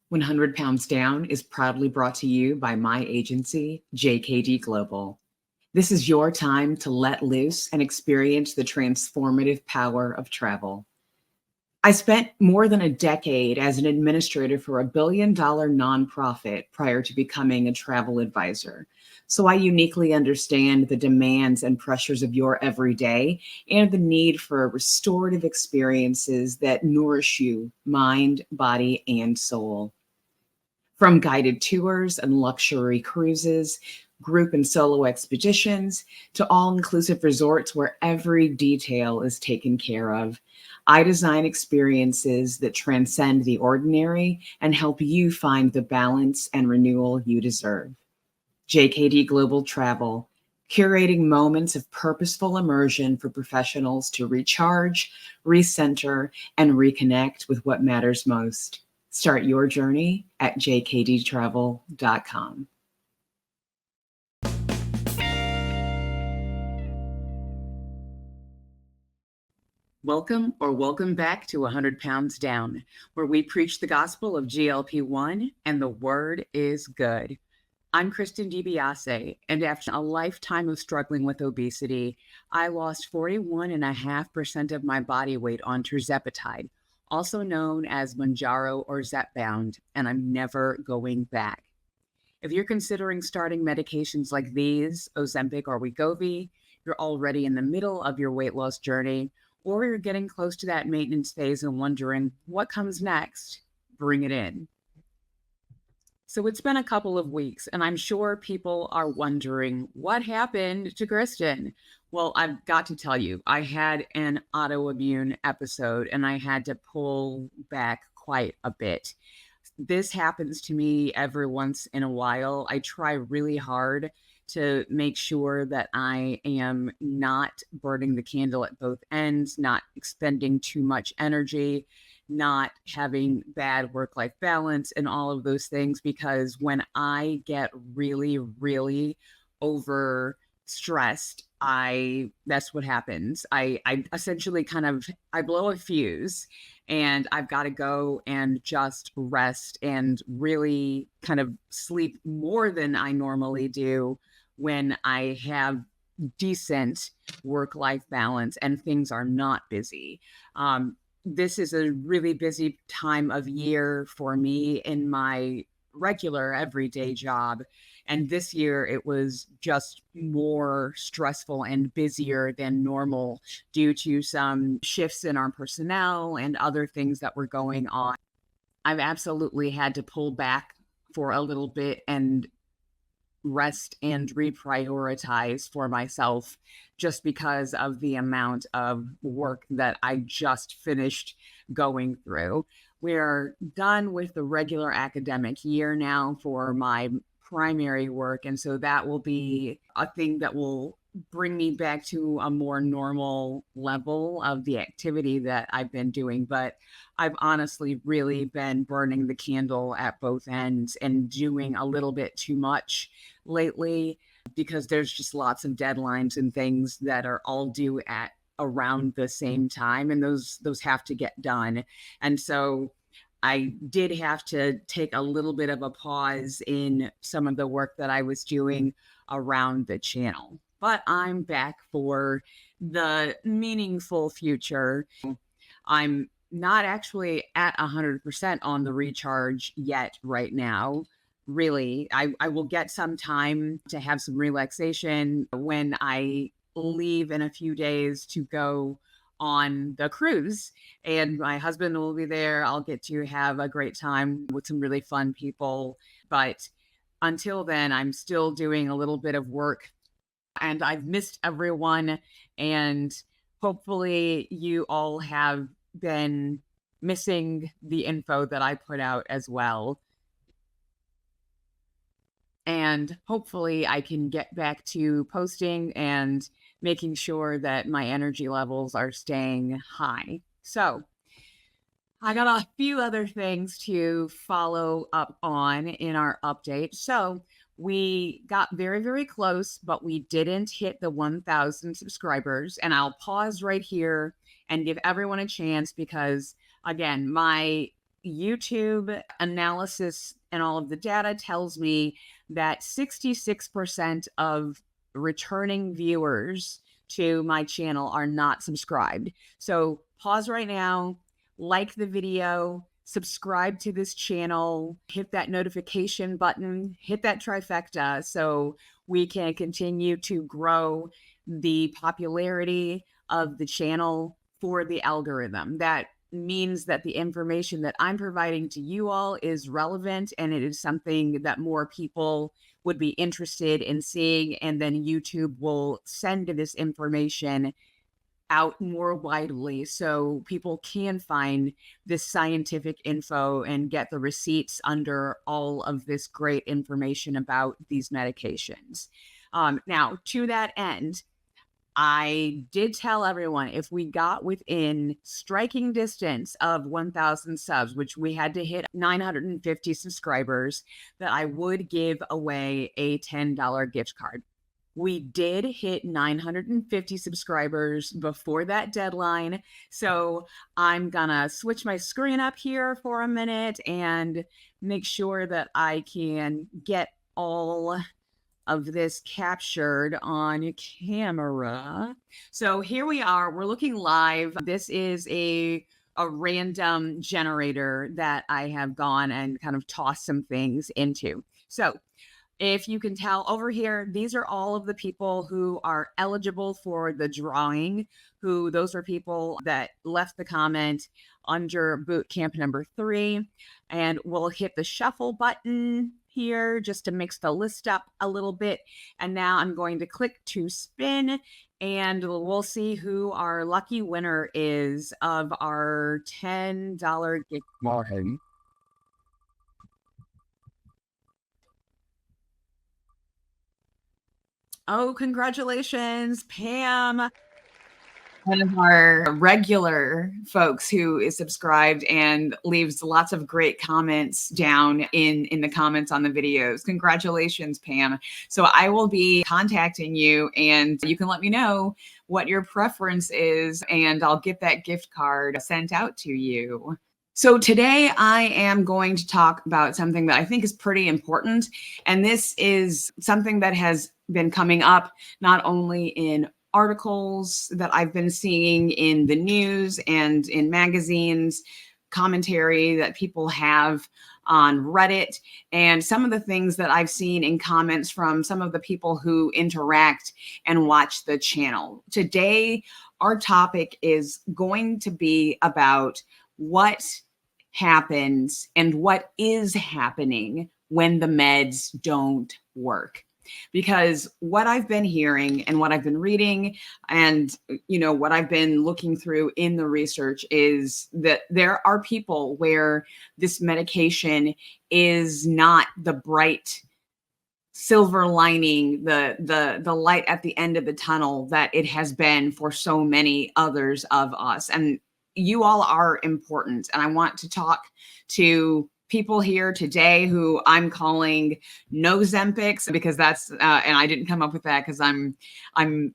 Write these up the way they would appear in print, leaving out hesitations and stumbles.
100 Pounds Down is proudly brought to you by my agency, JKD Global. This is your time to let loose and experience the transformative power of travel. I spent more than a decade as an administrator for a billion-dollar nonprofit prior to becoming a travel advisor. So I uniquely understand the demands and pressures of your everyday and the need for restorative experiences that nourish you, mind, body, and soul. From guided tours and luxury cruises, group and solo expeditions, to all-inclusive resorts where every detail is taken care of, I design experiences that transcend the ordinary and help you find the balance and renewal you deserve. JKD Global Travel, curating moments of purposeful immersion for professionals to recharge, recenter, and reconnect with what matters most. Start your journey at jkdtravel.com. Welcome back to 100 Pounds Down, where we preach the gospel of GLP-1 and the word is good. I'm Kristen DiBiase, and after a lifetime of struggling with obesity, I lost 41.5% of my body weight on tirzepatide, also known as Mounjaro or Zepbound, and I'm never going back. If you're considering starting medications like these, Ozempic or Wegovy, you're already in the middle of your weight loss journey, or you're getting close to that maintenance phase and wondering what comes next, bring it in. So it's been a couple of weeks, and I'm sure people are wondering what happened to Kristen. Well, I've got to tell you, I had an autoimmune episode, and I had to pull back quite a bit. This happens to me every once in a while. I try really hard to make sure that I am not burning the candle at both ends, not expending too much energy, not having bad work-life balance and all of those things, because when I get really, really overstressed, that's what happens. I essentially I blow a fuse, and I've got to go and just rest and really kind of sleep more than I normally do when I have decent work-life balance and things are not busy. This is a really busy time of year for me in my regular everyday job. And this year it was just more stressful and busier than normal due to some shifts in our personnel and other things that were going on. I've absolutely had to pull back for a little bit and rest and reprioritize for myself just because of the amount of work that I just finished going through. We're done with the regular academic year now for my primary work, and so that will be a thing that will bring me back to a more normal level of the activity that I've been doing. But I've honestly really been burning the candle at both ends and doing a little bit too much lately, because there's just lots of deadlines and things that are all due at around the same time, and those have to get done. And so I did have to take a little bit of a pause in some of the work that I was doing around the channel. But I'm back for the meaningful future. I'm not actually at 100% on the recharge yet right now. Really, I will get some time to have some relaxation when I leave in a few days to go on the cruise, and my husband will be there. I'll get to have a great time with some really fun people. But until then, I'm still doing a little bit of work, and I've missed everyone, and hopefully you all have been missing the info that I put out as well. And hopefully I can get back to posting and making sure that my energy levels are staying high. So I got a few other things to follow up on in our update. So we got very, very close, but we didn't hit the 1,000 subscribers. And I'll pause right here and give everyone a chance because, again, my YouTube analysis and all of the data tells me that 66% of returning viewers to my channel are not subscribed. So pause right now, like the video, subscribe to this channel, hit that notification button, hit that trifecta so we can continue to grow the popularity of the channel for the algorithm. That means that the information that I'm providing to you all is relevant and it is something that more people would be interested in seeing, and then YouTube will send this information out more widely so people can find this scientific info and get the receipts under all of this great information about these medications. Now, to that end, I did tell everyone if we got within striking distance of 1,000 subs, which we had to hit 950 subscribers, that I would give away a $10 gift card. We did hit 950 subscribers before that deadline. So I'm gonna switch my screen up here for a minute and make sure that I can get all of this captured on camera. So here we are, we're looking live. This is a random generator that I have gone and kind of tossed some things into. So if you can tell over here, these are all of the people who are eligible for the drawing, those are people that left the comment under boot camp number 3. And we'll hit the shuffle button here just to mix the list up a little bit. And now I'm going to click to spin and we'll see who our lucky winner is of our $10 gift card. Oh, congratulations, Pam. One of our regular folks who is subscribed and leaves lots of great comments down in the comments on the videos. Congratulations, Pam. So I will be contacting you and you can let me know what your preference is and I'll get that gift card sent out to you. So today I am going to talk about something that I think is pretty important. And this is something that has been coming up not only in articles that I've been seeing in the news and in magazines, commentary that people have on Reddit, and some of the things that I've seen in comments from some of the people who interact and watch the channel. Today, our topic is going to be about what happens and what is happening when the meds don't work. Because what I've been hearing and what I've been reading and, what I've been looking through in the research is that there are people where this medication is not the bright silver lining, the light at the end of the tunnel that it has been for so many others of us. And you all are important. And I want to talk to people here today who I'm calling No-Zempics, because that's and I didn't come up with that because I'm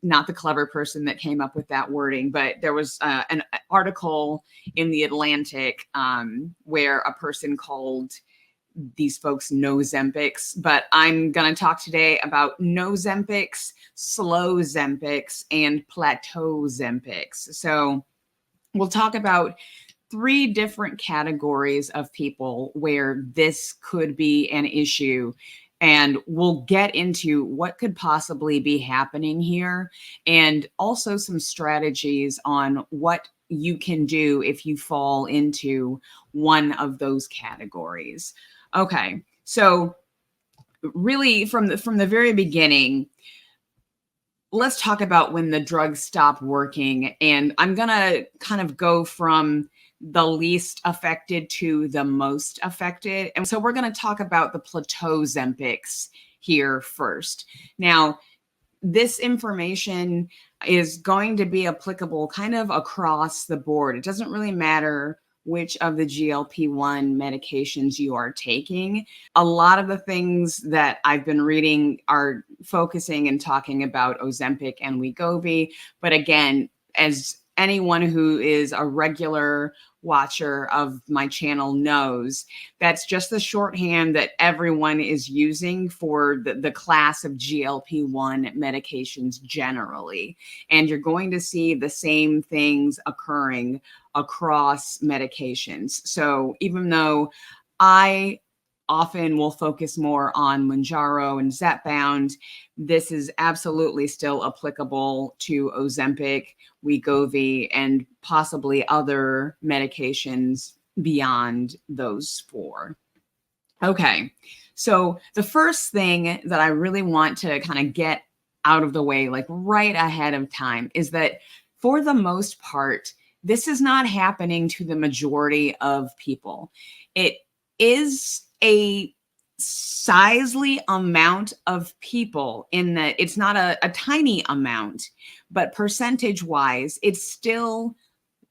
not the clever person that came up with that wording, but there was an article in the Atlantic where a person called these folks No-Zempics, but I'm going to talk today about No-Zempics, Slow-Zempics, and Plateau-Zempics. So we'll talk about 3 different categories of people where this could be an issue. And we'll get into what could possibly be happening here and also some strategies on what you can do if you fall into one of those categories. Okay, so really from the very beginning, let's talk about when the drugs stop working. And I'm going to kind of go from the least affected to the most affected. And so we're going to talk about the Plateau-Zempics here first. Now, this information is going to be applicable kind of across the board. It doesn't really matter which of the GLP-1 medications you are taking. A lot of the things that I've been reading are focusing and talking about Ozempic and Wegovy. But again, as anyone who is a regular watcher of my channel knows, that's just the shorthand that everyone is using for the class of GLP-1 medications generally. And you're going to see the same things occurring across medications. So even though I often will focus more on Mounjaro and Zepbound, this is absolutely still applicable to Ozempic, Wegovy, and possibly other medications beyond those four. Okay, so the first thing that I really want to kind of get out of the way, like right ahead of time, is that for the most part, this is not happening to the majority of people. It is a sizely amount of people in that it's not a tiny amount, but percentage wise, it's still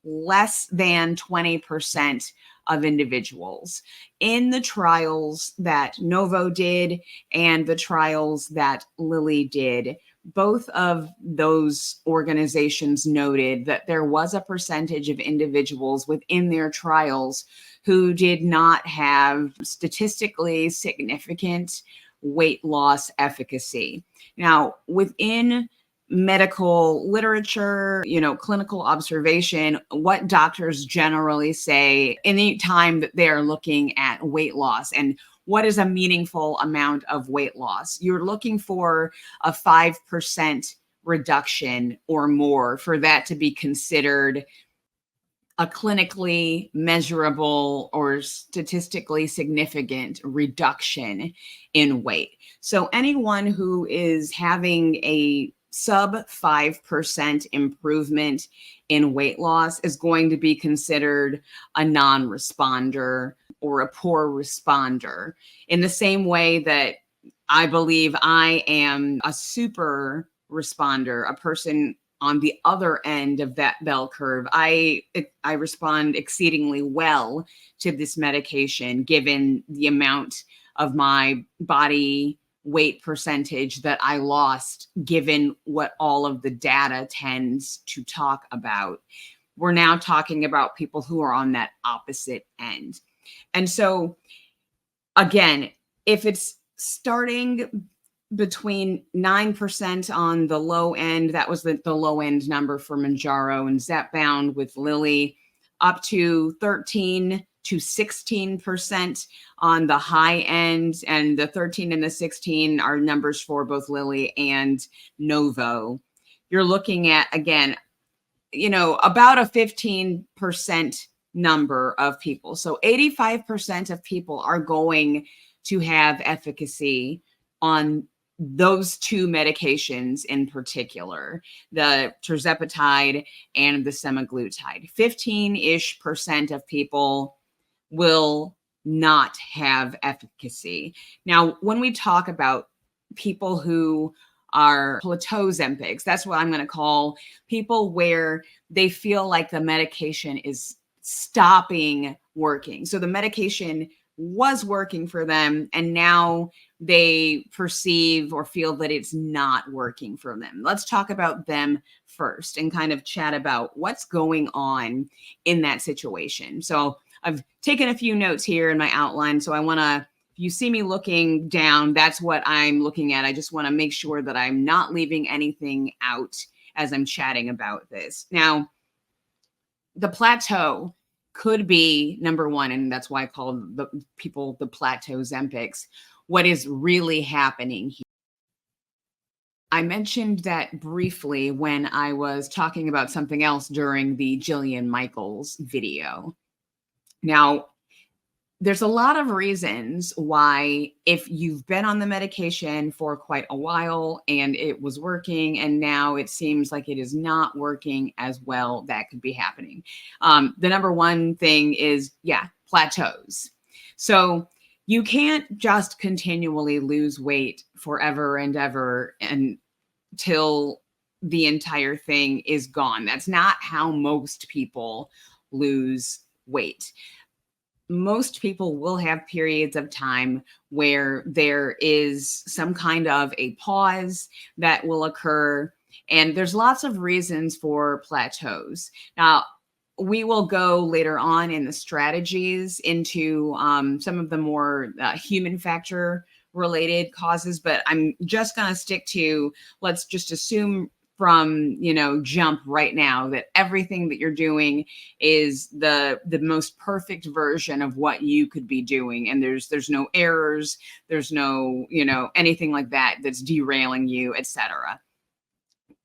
less than 20% of individuals. In the trials that Novo did and the trials that Lilly did, both of those organizations noted that there was a percentage of individuals within their trials who did not have statistically significant weight loss efficacy. Now, within medical literature, clinical observation, what doctors generally say any time that they are looking at weight loss and what is a meaningful amount of weight loss, you're looking for a 5% reduction or more for that to be considered a clinically measurable or statistically significant reduction in weight. So anyone who is having a sub 5% improvement in weight loss is going to be considered a non-responder or a poor responder. In the same way that I believe I am a super responder, a person on the other end of that bell curve. I respond exceedingly well to this medication, given the amount of my body weight percentage that I lost, given what all of the data tends to talk about. We're now talking about people who are on that opposite end. And so, again, if it's starting between 9% on the low end, that was the low end number for Mounjaro and Zepbound with Lilly, up to 13 to 16% on the high end, and the 13 and the 16 are numbers for both Lilly and Novo. You're looking at, again, about a 15% number of people. So 85% of people are going to have efficacy on those two medications in particular, the tirzepatide and the semaglutide. 15-ish% of people will not have efficacy. Now, when we talk about people who are Plateau-Zempics, that's what I'm going to call people where they feel like the medication is stopping working. So the medication was working for them, and now they perceive or feel that it's not working for them. Let's talk about them first and kind of chat about what's going on in that situation. So I've taken a few notes here in my outline. So I want to, if you see me looking down, that's what I'm looking at. I just want to make sure that I'm not leaving anything out as I'm chatting about this. Now, the plateau could be number one, and that's why I called the people the Plateau-Zempics. What is really happening here? I mentioned that briefly when I was talking about something else during the Jillian Michaels video. Now, there's a lot of reasons why, if you've been on the medication for quite a while and it was working and now it seems like it is not working as well, that could be happening. The number one thing is, plateaus. So you can't just continually lose weight forever and ever until the entire thing is gone. That's not how most people lose weight. Most people will have periods of time where there is some kind of a pause that will occur. And there's lots of reasons for plateaus. Now, we will go later on in the strategies into some of the more human factor related causes, but I'm just going to stick to, let's just assume from, jump right now that everything that you're doing is the most perfect version of what you could be doing. And there's no errors, there's no, anything like that that's derailing you, etc.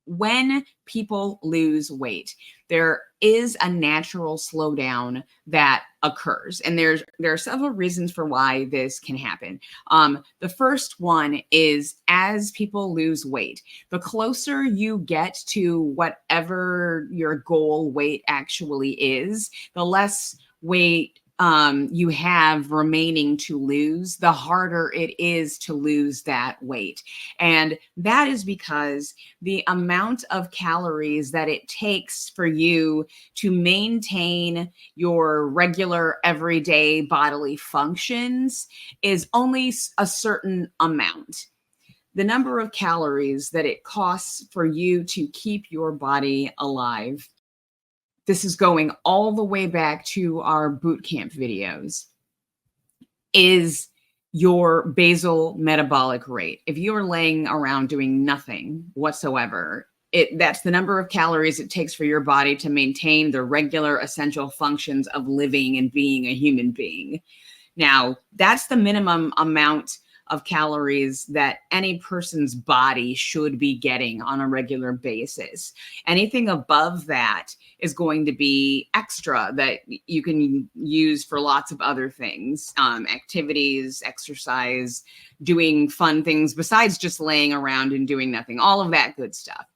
When people lose weight, there is a natural slowdown that occurs. And there are several reasons for why this can happen. The first one is, as people lose weight, the closer you get to whatever your goal weight actually is, the less weight you have remaining to lose, the harder it is to lose that weight. And that is because the amount of calories that it takes for you to maintain your regular everyday bodily functions is only a certain amount. The number of calories that it costs for you to keep your body alive, this is going all the way back to our boot camp videos, is your basal metabolic rate. If you are laying around doing nothing whatsoever, that's the number of calories it takes for your body to maintain the regular essential functions of living and being a human being. Now, that's the minimum amount of calories that any person's body should be getting on a regular basis. Anything above that is going to be extra that you can use for lots of other things, activities, exercise, doing fun things besides just laying around and doing nothing, all of that good stuff.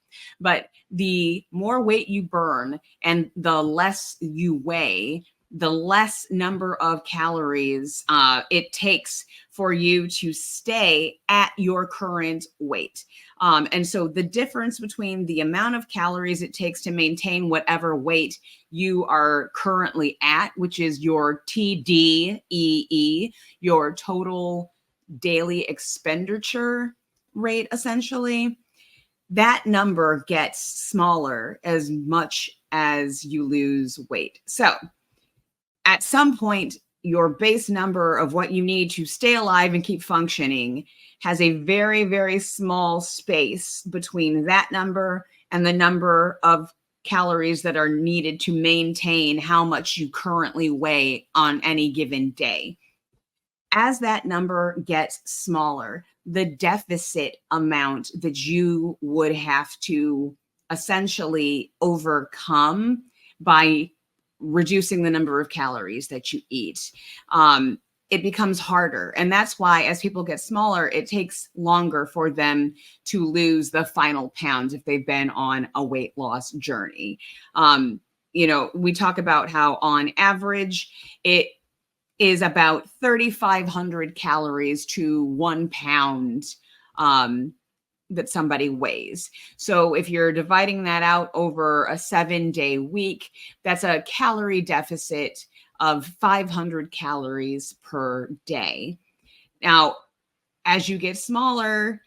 But the more weight you burn and the less you weigh, the less number of calories it takes for you to stay at your current weight. And so the difference between the amount of calories it takes to maintain whatever weight you are currently at, which is your TDEE, your total daily expenditure rate, essentially, that number gets smaller as much as you lose weight. So at some point, your base number of what you need to stay alive and keep functioning has a very, very small space between that number and the number of calories that are needed to maintain how much you currently weigh on any given day. As that number gets smaller, the deficit amount that you would have to essentially overcome by reducing the number of calories that you eat, it becomes harder. And that's why as people get smaller, it takes longer for them to lose the final pounds if they've been on a weight loss journey. We talk about how on average, it is about 3,500 calories to 1 pound that somebody weighs. So if you're dividing that out over a 7-day week, that's a calorie deficit of 500 calories per day. Now, as you get smaller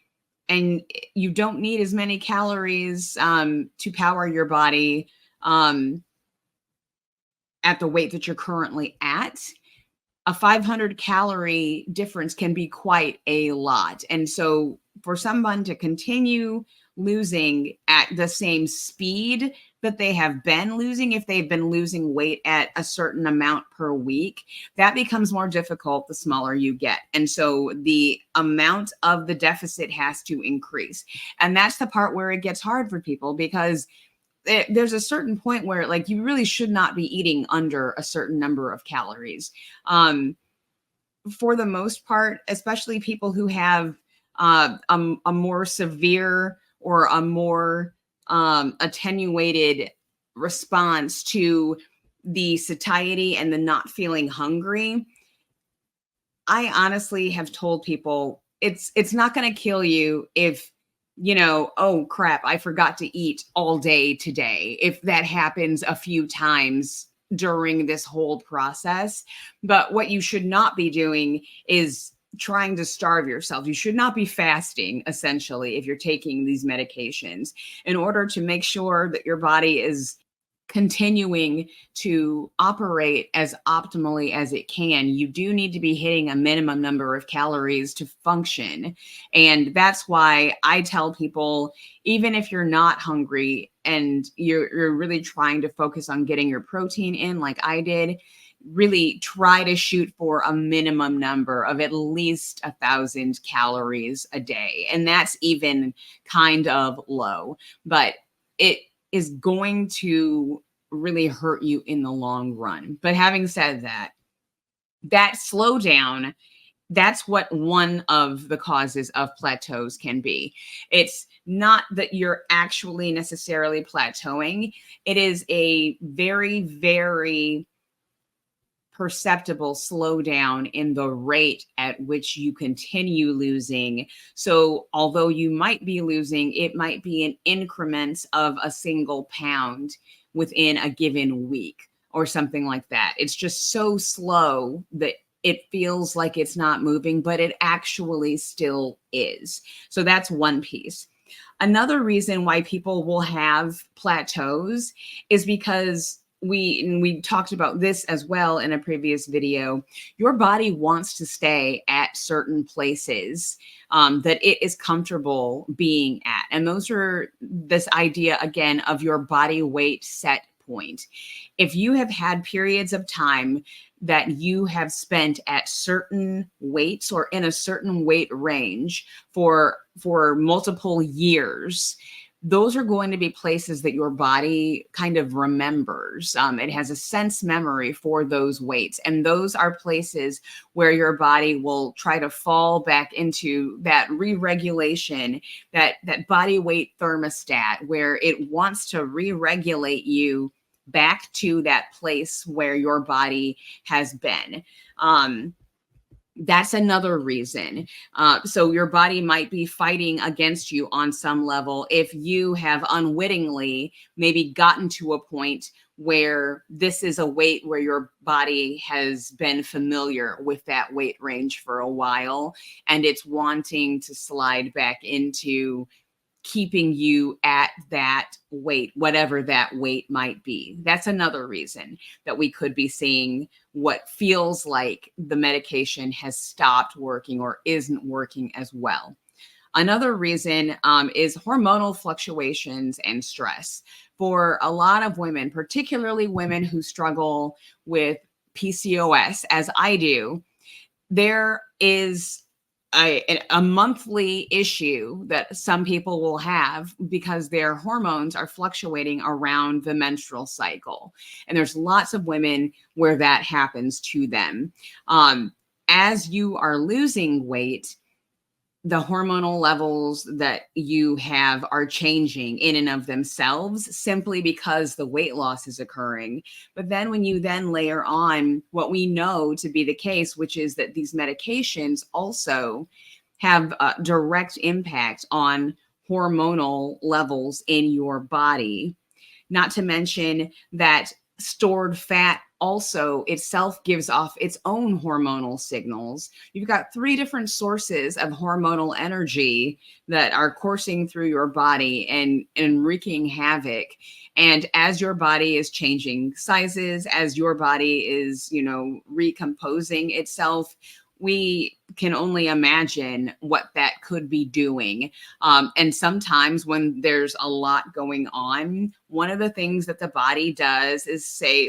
and you don't need as many calories to power your body at the weight that you're currently at, a 500 calorie difference can be quite a lot. And so for someone to continue losing at the same speed that they have been losing, if they've been losing weight at a certain amount per week, that becomes more difficult the smaller you get. And so the amount of the deficit has to increase. And that's the part where it gets hard for people, because there's a certain point where like you really should not be eating under a certain number of calories. For the most part, especially people who have a more severe or a more attenuated response to the satiety and the not feeling hungry, I honestly have told people it's not going to kill you if, oh crap, I forgot to eat all day today, if that happens a few times during this whole process. But what you should not be doing is trying to starve yourself. You should not be fasting, essentially, if you're taking these medications, in order to make sure that your body is continuing to operate as optimally as it can, you do need to be hitting a minimum number of calories to function. And that's why I tell people, even if you're not hungry and you're really trying to focus on getting your protein in, like I did, really try to shoot for a minimum number of at least 1,000 calories a day. And that's even kind of low, but it is going to really hurt you in the long run. But having said that, that slowdown, that's what one of the causes of plateaus can be. It's not that you're actually necessarily plateauing. It is a very, very perceptible slowdown in the rate at which you continue losing. So although you might be losing, it might be in increments of a single pound within a given week or something like that. It's just so slow that it feels like it's not moving, but it actually still is. So that's one piece. Another reason why people will have plateaus is because we talked about this as well in a previous video. Your body wants to stay at certain places that it is comfortable being at. And those are this idea, again, of your body weight set point. If you have had periods of time that you have spent at certain weights or in a certain weight range for multiple years, those are going to be places that your body kind of remembers. It has a sense memory for those weights. And those are places where your body will try to fall back into that re-regulation, that body weight thermostat, where it wants to re-regulate you back to that place where your body has been. That's another reason. So your body might be fighting against you on some level if you have unwittingly maybe gotten to a point where this is a weight where your body has been familiar with that weight range for a while, and it's wanting to slide back into keeping you at that weight, whatever that weight might be. That's another reason that we could be seeing what feels like the medication has stopped working or isn't working as well. Another reason is hormonal fluctuations and stress. For a lot of women, particularly women who struggle with PCOS, as I do, there is a monthly issue that some people will have because their hormones are fluctuating around the menstrual cycle. And there's lots of women where that happens to them. As you are losing weight, the hormonal levels that you have are changing in and of themselves simply because the weight loss is occurring. But then when you then layer on what we know to be the case, which is that these medications also have a direct impact on hormonal levels in your body, not to mention that stored fat also itself gives off its own hormonal signals. You've got 3 different sources of hormonal energy that are coursing through your body and wreaking havoc. And as your body is changing sizes, as your body is, recomposing itself, we can only imagine what that could be doing. And sometimes when there's a lot going on, one of the things that the body does is say,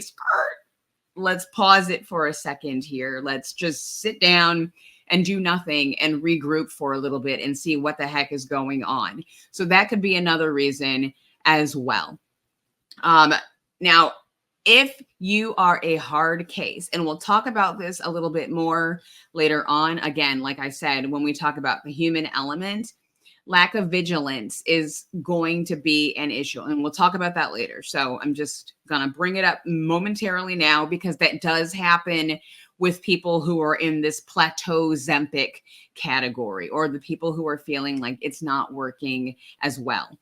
let's pause it for a second here. Let's just sit down and do nothing and regroup for a little bit and see what the heck is going on. So that could be another reason as well. Now, if you are a hard case, and we'll talk about this a little bit more later on, again, like I said, when we talk about the human element, lack of vigilance is going to be an issue. And we'll talk about that later. So I'm just going to bring it up momentarily now because that does happen with people who are in this Plateau-Zempic category, or the people who are feeling like it's not working as well.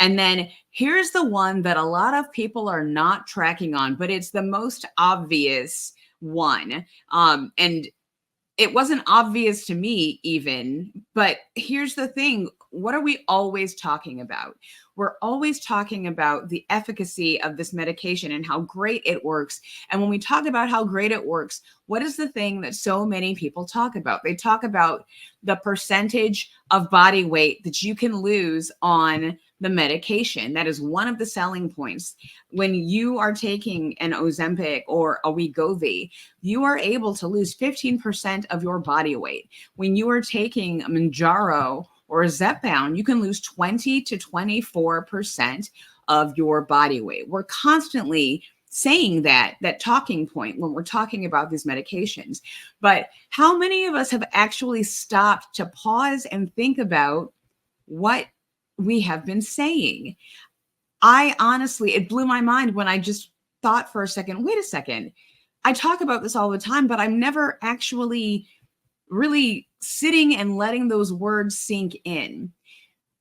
And then here's the one that a lot of people are not tracking on, but it's the most obvious one. And it wasn't obvious to me even, but here's the thing. What are we always talking about? We're always talking about the efficacy of this medication and how great it works. And when we talk about how great it works, what is the thing that so many people talk about? They talk about the percentage of body weight that you can lose on the medication. That is one of the selling points. When you are taking an Ozempic or a Wegovy, you are able to lose 15% of your body weight. When you are taking a Mounjaro or a Zepbound, you can lose 20 to 24% of your body weight. We're constantly saying that talking point when we're talking about these medications. But how many of us have actually stopped to pause and think about what we have been saying? I honestly, it blew my mind when I just thought for a second, wait a second. I talk about this all the time, but I'm never actually really sitting and letting those words sink in.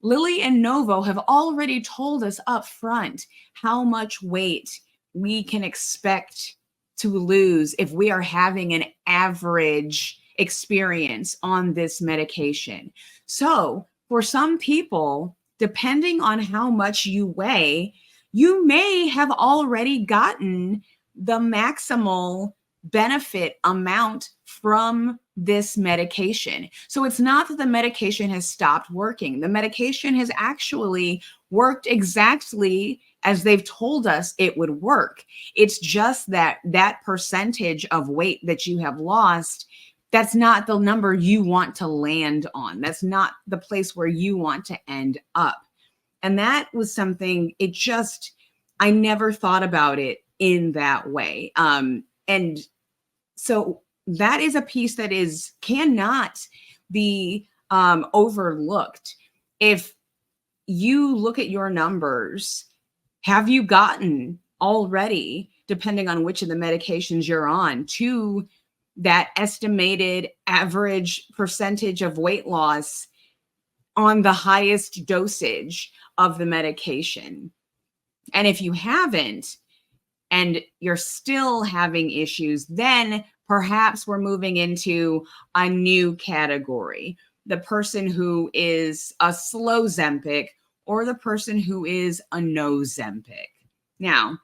Lily and Novo have already told us up front how much weight we can expect to lose if we are having an average experience on this medication. So for some people, depending on how much you weigh, you may have already gotten the maximal benefit amount from this medication. So it's not that the medication has stopped working. The medication has actually worked exactly as they've told us it would work. It's just that that percentage of weight that you have lost, that's not the number you want to land on. That's not the place where you want to end up. And that was something, I never thought about it in that way. And so that is a piece that cannot be overlooked. If you look at your numbers, have you gotten already, depending on which of the medications you're on, to that estimated average percentage of weight loss on the highest dosage of the medication? And if you haven't, and you're still having issues, then perhaps we're moving into a new category. The person who is a Slow-Zempic or the person who is a No-Zempic. Now,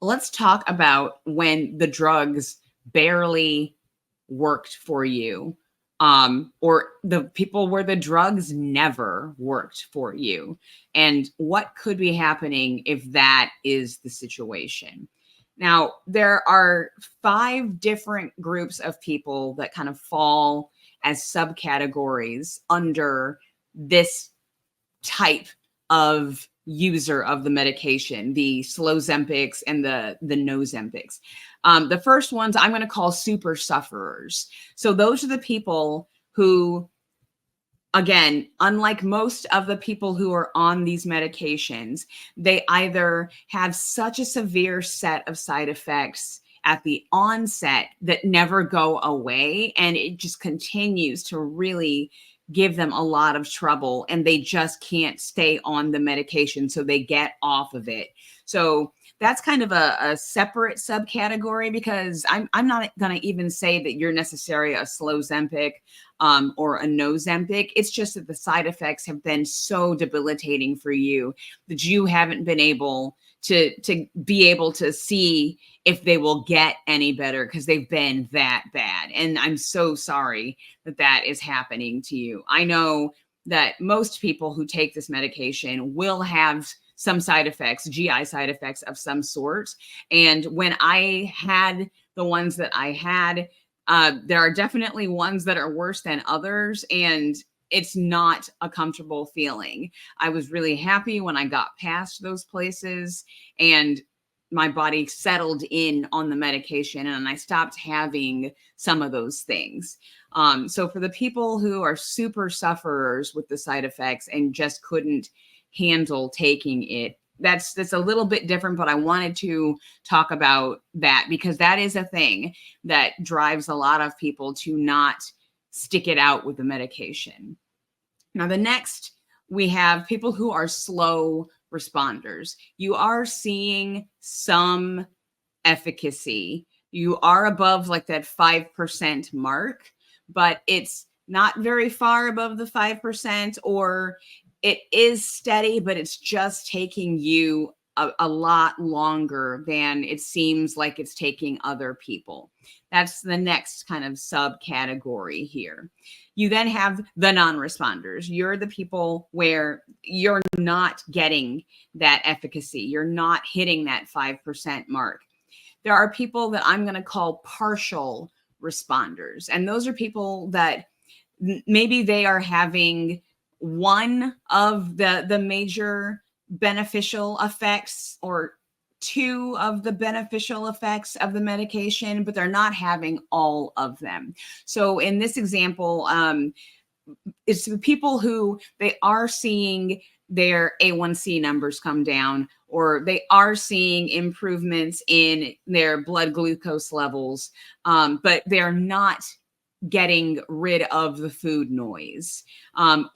let's talk about when the drugs barely worked for you, or the people where the drugs never worked for you, and what could be happening if that is the situation. Now, there are 5 different groups of people that kind of fall as subcategories under this type of user of the medication, the Slow-Zempics and the No-Zempics. The first ones I'm going to call super sufferers. So those are the people who, again, unlike most of the people who are on these medications, they either have such a severe set of side effects at the onset that never go away, and it just continues to really give them a lot of trouble, and they just can't stay on the medication, so they get off of it. So that's kind of a separate subcategory, because I'm not going to even say that you're necessarily a Slow-Zempic or a No-Zempic. It's just that the side effects have been so debilitating for you that you haven't been able to be able to see if they will get any better, because they've been that bad. And I'm so sorry that that is happening to you. I know that most people who take this medication will have some side effects, GI side effects of some sort. And when I had the ones that I had, there are definitely ones that are worse than others, and it's not a comfortable feeling. I was really happy when I got past those places and my body settled in on the medication and I stopped having some of those things. So for the people who are super sufferers with the side effects and just couldn't handle taking it, that's a little bit different, but I wanted to talk about that because that is a thing that drives a lot of people to not stick it out with the medication. Now, the next, we have people who are slow responders. You are seeing some efficacy You are above like that 5% mark, but it's not very far above the 5%, or it is steady, but it's just taking you a lot longer than it seems like it's taking other people. That's the next kind of subcategory here. You then have the non-responders. You're the people where you're not getting that efficacy. You're not hitting that 5% mark. There are people that I'm going to call partial responders. And those are people that maybe they are having one of the major beneficial effects or two of the beneficial effects of the medication, but they're not having all of them. So in this example, it's the people who they are seeing their A1C numbers come down, or they are seeing improvements in their blood glucose levels, but they're not getting rid of the food noise.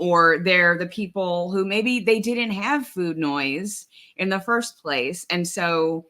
Or they're the people who maybe they didn't have food noise in the first place. And so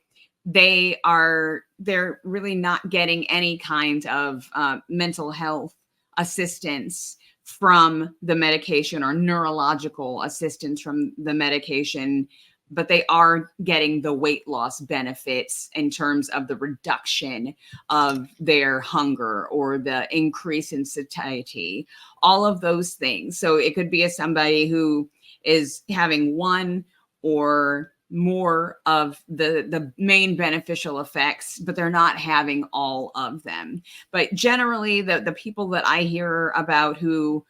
they're really not getting any kind of mental health assistance from the medication or neurological assistance from the medication, but they are getting the weight loss benefits in terms of the reduction of their hunger or the increase in satiety, all of those things. So it could be somebody who is having one or more of the main beneficial effects, but they're not having all of them. But generally, the people that I hear about who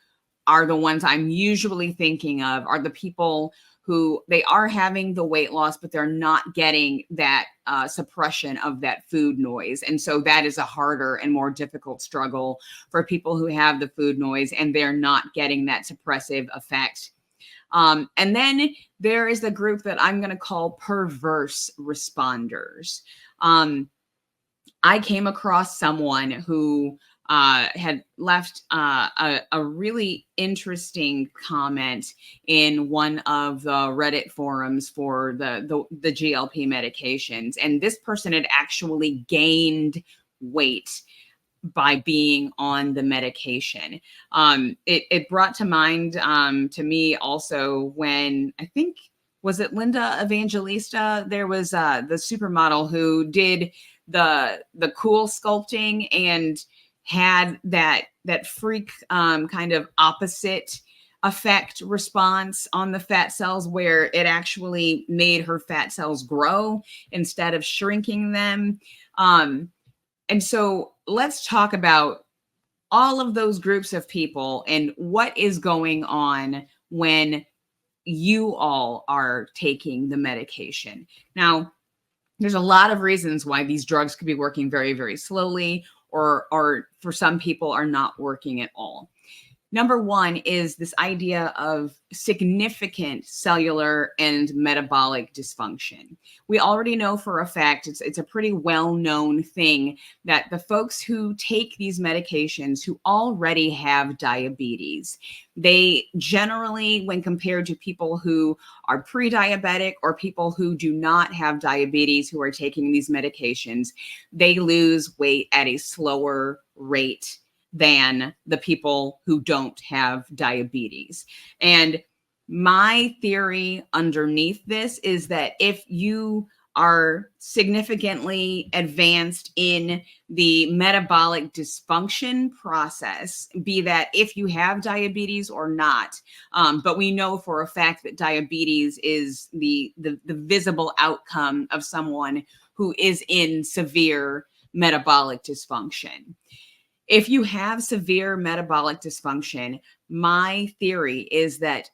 are the ones I'm usually thinking of are the people who they are having the weight loss, but they're not getting that suppression of that food noise. And so that is a harder and more difficult struggle for people who have the food noise and they're not getting that suppressive effect. And then there is the group that I'm going to call perverse responders. I came across someone who had left a really interesting comment in one of the Reddit forums for the GLP medications. And this person had actually gained weight by being on the medication. It brought to mind to me also when I think, was it Linda Evangelista? There was the supermodel who did the cool sculpting and had that freak kind of opposite effect response on the fat cells, where it actually made her fat cells grow instead of shrinking them. And so let's talk about all of those groups of people and what is going on when you all are taking the medication. Now, there's a lot of reasons why these drugs could be working very, very slowly, or for some people are not working at all. Number one is this idea of significant cellular and metabolic dysfunction. We already know for a fact, it's a pretty well-known thing that the folks who take these medications who already have diabetes, they generally, when compared to people who are pre-diabetic or people who do not have diabetes who are taking these medications, they lose weight at a slower rate than the people who don't have diabetes. And my theory underneath this is that if you are significantly advanced in the metabolic dysfunction process, be that if you have diabetes or not, but we know for a fact that diabetes is the visible outcome of someone who is in severe metabolic dysfunction. If you have severe metabolic dysfunction, my theory is that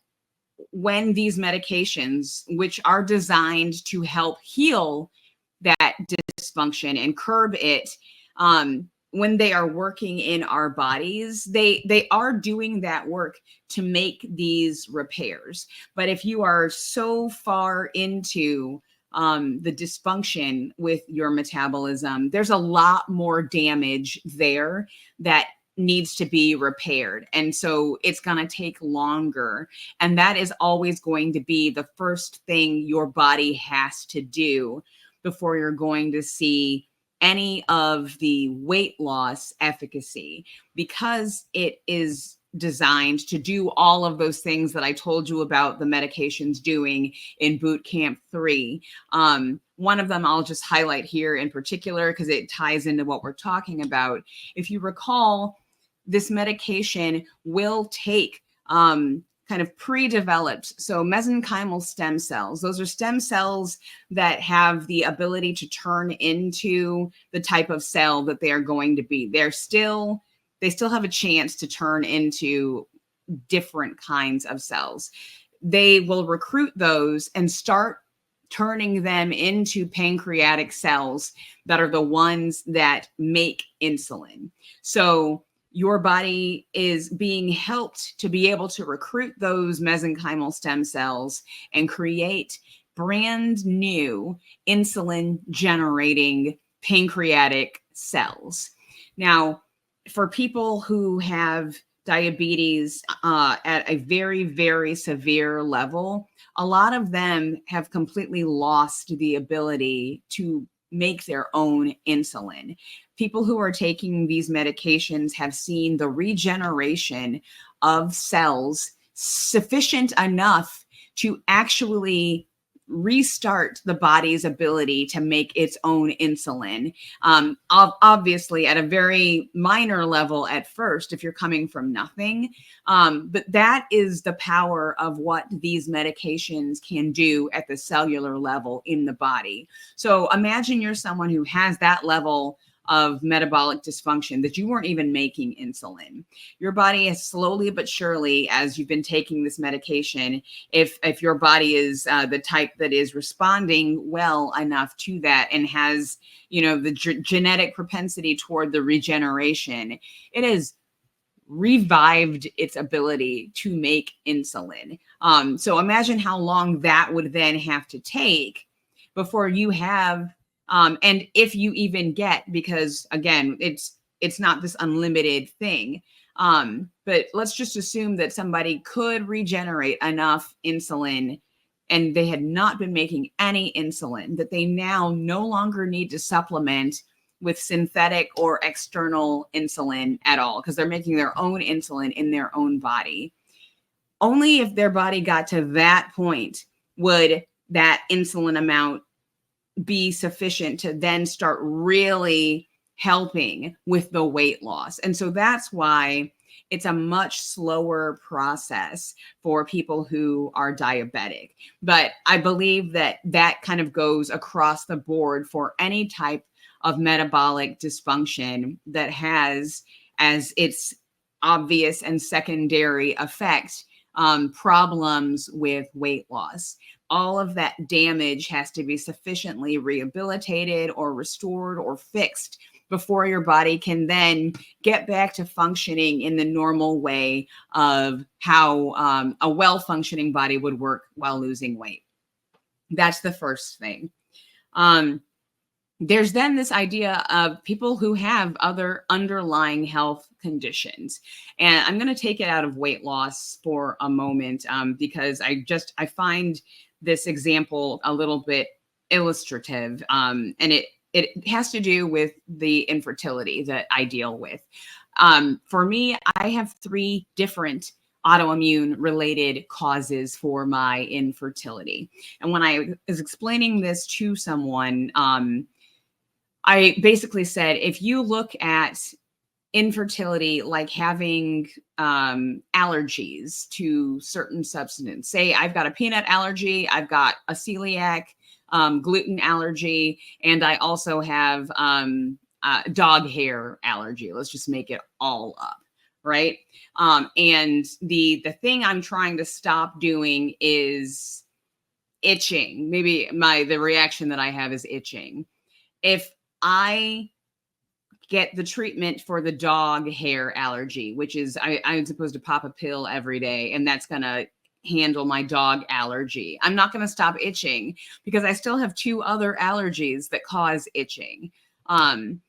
when these medications, which are designed to help heal that dysfunction and curb it, when they are working in our bodies, they are doing that work to make these repairs. But if you are so far into the dysfunction with your metabolism, there's a lot more damage there that needs to be repaired. And so it's going to take longer. And that is always going to be the first thing your body has to do before you're going to see any of the weight loss efficacy, because it is designed to do all of those things that I told you about the medications doing in Boot Camp 3. One of them I'll just highlight here in particular because it ties into what we're talking about. If you recall, this medication will take kind of pre-developed, so mesenchymal stem cells. Those are stem cells that have the ability to turn into the type of cell that they are going to be. They still have a chance to turn into different kinds of cells. They will recruit those and start turning them into pancreatic cells that are the ones that make insulin. So your body is being helped to be able to recruit those mesenchymal stem cells and create brand new insulin generating pancreatic cells. Now, for people who have diabetes at a very, very severe level, a lot of them have completely lost the ability to make their own insulin. People who are taking these medications have seen the regeneration of cells sufficient enough to actually restart the body's ability to make its own insulin. Obviously, at a very minor level at first, if you're coming from nothing. But that is the power of what these medications can do at the cellular level in the body. So imagine you're someone who has that level of metabolic dysfunction, that you weren't even making insulin. Your body is slowly but surely, as you've been taking this medication, if your body is the type that is responding well enough to that and has, the genetic propensity toward the regeneration, it has revived its ability to make insulin. So imagine how long that would then have to take before you have and if you even get, because again, it's not this unlimited thing. But let's just assume that somebody could regenerate enough insulin and they had not been making any insulin, that they now no longer need to supplement with synthetic or external insulin at all, because they're making their own insulin in their own body. Only if their body got to that point would that insulin amount be sufficient to then start really helping with the weight loss. And so that's why it's a much slower process for people who are diabetic. But I believe that that kind of goes across the board for any type of metabolic dysfunction that has as its obvious and secondary effect problems with weight loss. All of that damage has to be sufficiently rehabilitated or restored or fixed before your body can then get back to functioning in the normal way of how a well-functioning body would work while losing weight. That's the first thing. There's then this idea of people who have other underlying health conditions. And I'm going to take it out of weight loss for a moment because I find this example a little bit illustrative. And it has to do with the infertility that I deal with. For me, I have 3 different autoimmune related causes for my infertility. And when I was explaining this to someone, I basically said, if you look at infertility like having allergies to certain substance, say I've got a peanut allergy, I've got a celiac gluten allergy, and I also have dog hair allergy. Let's just make it all up, right? And the thing I'm trying to stop doing is itching. Maybe the reaction that I have is itching. If I get the treatment for the dog hair allergy, which is I'm supposed to pop a pill every day, and that's going to handle my dog allergy, I'm not going to stop itching because I still have 2 other allergies that cause itching. And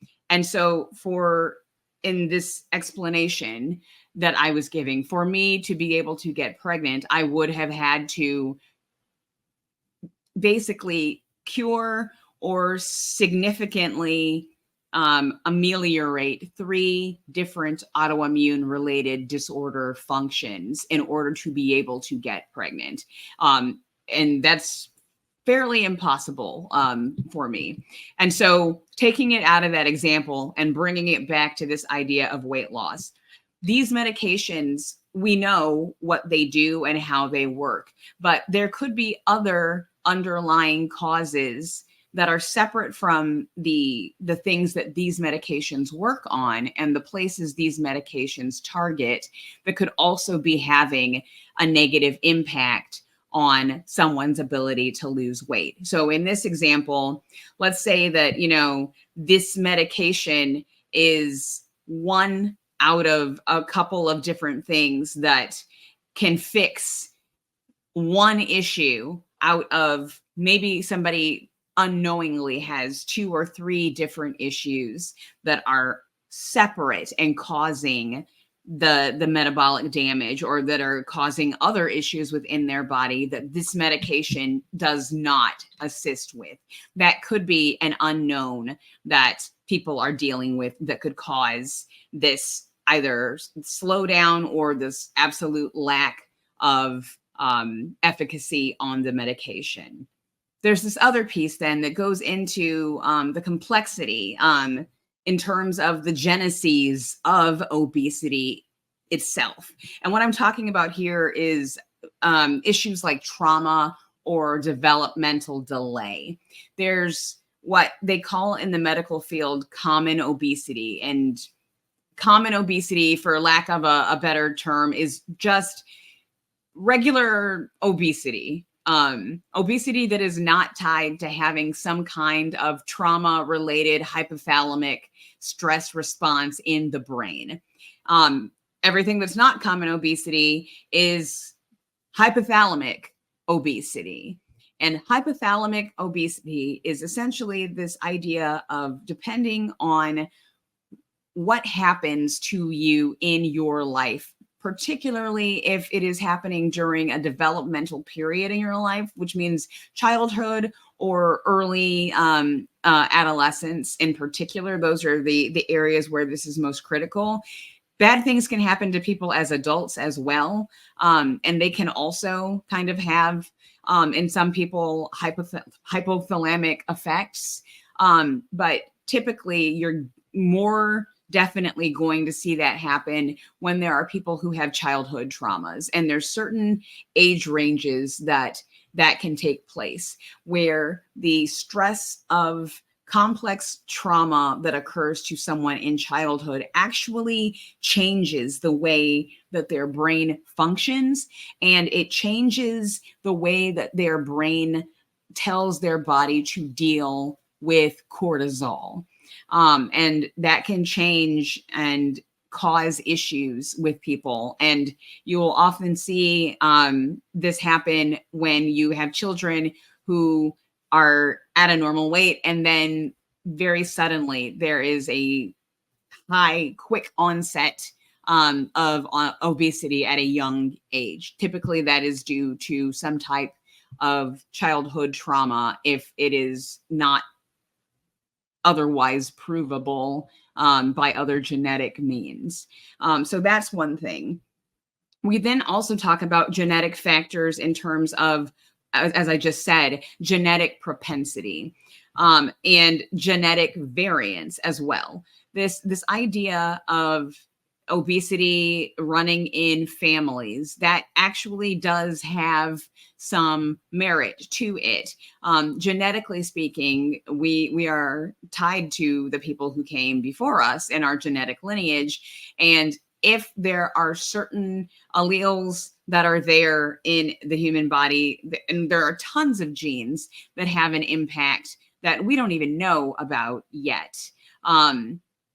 so in this explanation that I was giving, for me to be able to get pregnant, I would have had to basically cure or significantly ameliorate 3 different autoimmune related disorder functions in order to be able to get pregnant. And that's fairly impossible for me. And so taking it out of that example and bringing it back to this idea of weight loss, these medications, we know what they do and how they work, but there could be other underlying causes that are separate from the things that these medications work on and the places these medications target that could also be having a negative impact on someone's ability to lose weight. So in this example, let's say that, this medication is one out of a couple of different things that can fix one issue out of maybe somebody unknowingly has 2 or 3 different issues that are separate and causing the metabolic damage, or that are causing other issues within their body that this medication does not assist with. That could be an unknown that people are dealing with that could cause this either slowdown or this absolute lack of efficacy on the medication. There's this other piece then that goes into the complexity in terms of the genesis of obesity itself. And what I'm talking about here is issues like trauma or developmental delay. There's what they call in the medical field common obesity. And common obesity, for lack of a better term, is just regular obesity. Obesity that is not tied to having some kind of trauma-related hypothalamic stress response in the brain. Everything that's not common obesity is hypothalamic obesity. And hypothalamic obesity is essentially this idea of depending on what happens to you in your life, particularly if it is happening during a developmental period in your life, which means childhood or early adolescence in particular. Those are the areas where this is most critical. Bad things can happen to people as adults as well. And they can also kind of have, in some people, hypothalamic effects. But typically, you're more definitely going to see that happen when there are people who have childhood traumas. And there's certain age ranges that can take place where the stress of complex trauma that occurs to someone in childhood actually changes the way that their brain functions, and it changes the way that their brain tells their body to deal with cortisol. And that can change and cause issues with people. And you will often see this happen when you have children who are at a normal weight, and then very suddenly there is a high, quick onset of obesity at a young age. Typically, that is due to some type of childhood trauma if it is not otherwise provable by other genetic means. So that's one thing. We then also talk about genetic factors in terms of, as I just said, genetic propensity and genetic variance as well. This idea of obesity running in families, that actually does have some merit to it. Genetically speaking, we are tied to the people who came before us in our genetic lineage. And if there are certain alleles that are there in the human body, and there are tons of genes that have an impact that we don't even know about yet.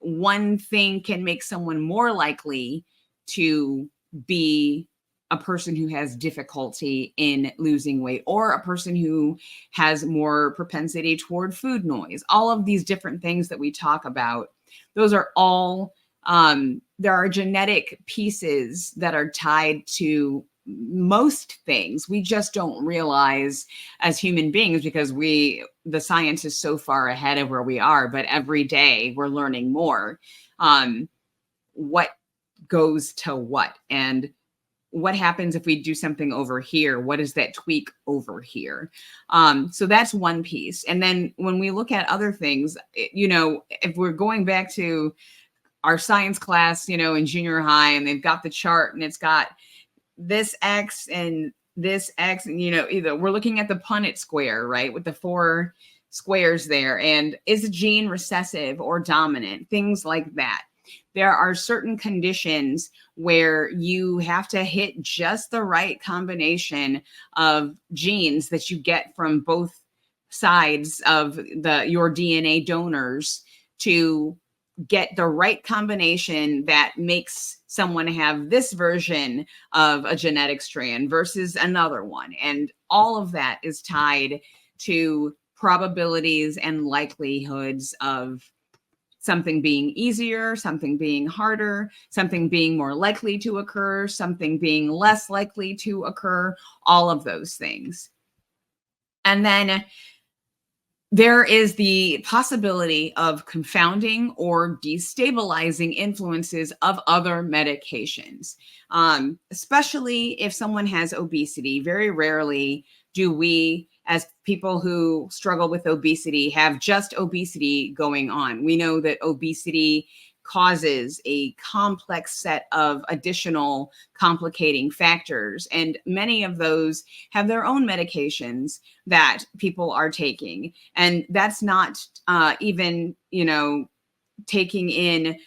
One thing can make someone more likely to be a person who has difficulty in losing weight, or a person who has more propensity toward food noise. All of these different things that we talk about, those are all, there are genetic pieces that are tied to most things. We just don't realize as human beings, because the science is so far ahead of where we are, but every day we're learning more, what goes to what, and what happens if we do something over here? What is that tweak over here? So that's one piece. And then when we look at other things, if we're going back to our science class, in junior high, and they've got the chart and it's got this X and this X, and, either we're looking at the Punnett square, right? With the 4 squares there. And is a gene recessive or dominant? Things like that. There are certain conditions where you have to hit just the right combination of genes that you get from both sides of your DNA donors to get the right combination that makes someone have this version of a genetic strand versus another one. And all of that is tied to probabilities and likelihoods of something being easier, something being harder, something being more likely to occur, something being less likely to occur, all of those things. And then there is the possibility of confounding or destabilizing influences of other medications, especially if someone has obesity. Very rarely do we, as people who struggle with obesity, have just obesity going on. We know that obesity causes a complex set of additional complicating factors, and many of those have their own medications that people are taking. And that's not even, taking in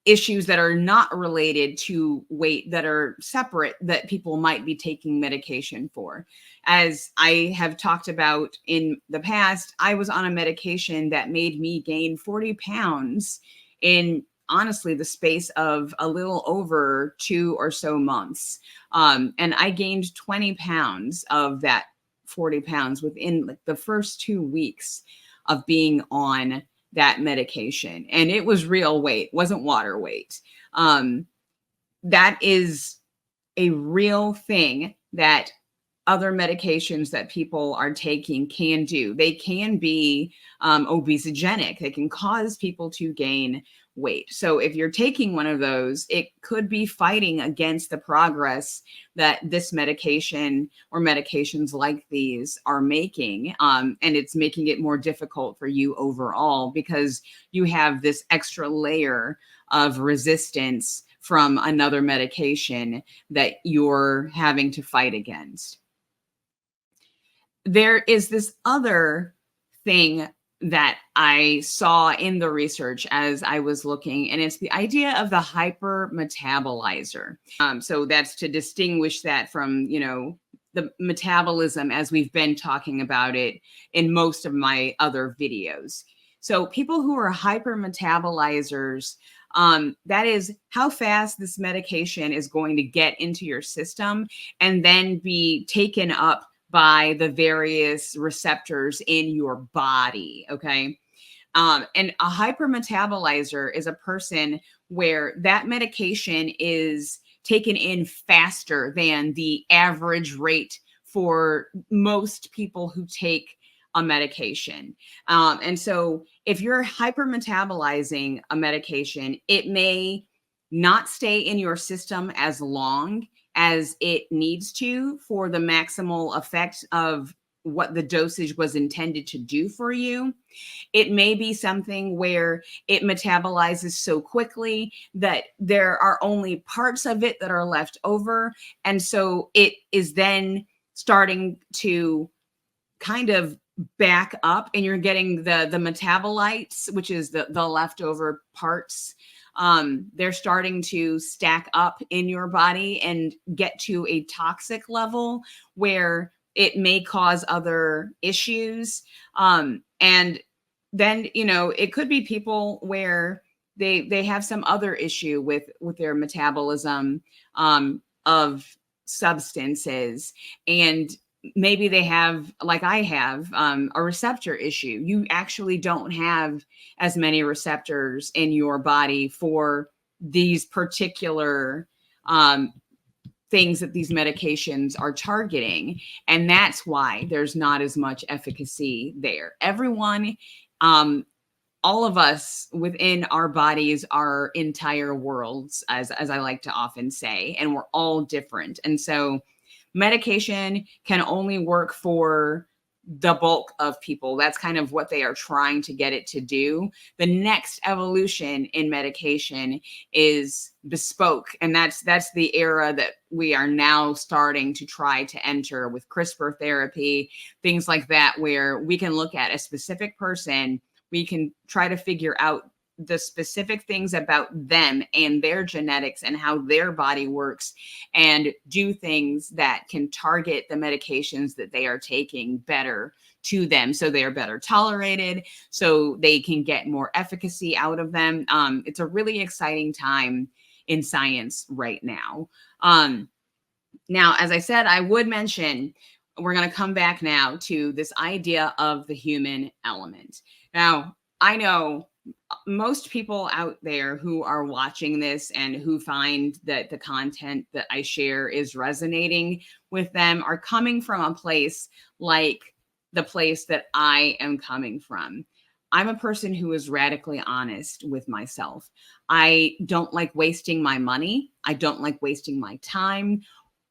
issues that are not related to weight, that are separate, that people might be taking medication for. As I have talked about in the past, I was on a medication that made me gain 40 pounds in honestly the space of a little over 2 or so months. And I gained 20 pounds of that 40 pounds within the first 2 weeks of being on that medication. And it was real weight, wasn't water weight. That is a real thing that other medications that people are taking can do. They can be obesogenic. They can cause people to gain weight. So if you're taking one of those, it could be fighting against the progress that this medication or medications like these are making. And it's making it more difficult for you overall because you have this extra layer of resistance from another medication that you're having to fight against. There is this other thing that I saw in the research as I was looking, and it's the idea of the hypermetabolizer. So that's to distinguish that from, the metabolism as we've been talking about it in most of my other videos. So people who are hypermetabolizers, that is how fast this medication is going to get into your system and then be taken up by the various receptors in your body, okay? And a hypermetabolizer is a person where that medication is taken in faster than the average rate for most people who take a medication. And so if you're hypermetabolizing a medication, it may not stay in your system as long as it needs to for the maximal effect of what the dosage was intended to do for you. It may be something where it metabolizes so quickly that there are only parts of it that are left over. And so it is then starting to kind of back up and you're getting the metabolites, which is the leftover parts. They're starting to stack up in your body and get to a toxic level where it may cause other issues. And then, it could be people where they have some other issue with their metabolism of substances, and maybe they have, like I have, a receptor issue. You actually don't have as many receptors in your body for these particular things that these medications are targeting. And that's why there's not as much efficacy there. Everyone, all of us within our bodies are entire worlds, as I like to often say, and we're all different. And so medication can only work for the bulk of people. That's kind of what they are trying to get it to do. The next evolution in medication is bespoke. And that's the era that we are now starting to try to enter with CRISPR therapy, things like that, where we can look at a specific person, we can try to figure out the specific things about them and their genetics and how their body works, and do things that can target the medications that they are taking better to them, so they are better tolerated, so they can get more efficacy out of them. It's a really exciting time in science right now. Now, as I said, I would mention, we're going to come back now to this idea of the human element. Now, I know most people out there who are watching this and who find that the content that I share is resonating with them are coming from a place like the place that I am coming from. I'm a person who is radically honest with myself. I don't like wasting my money. I don't like wasting my time,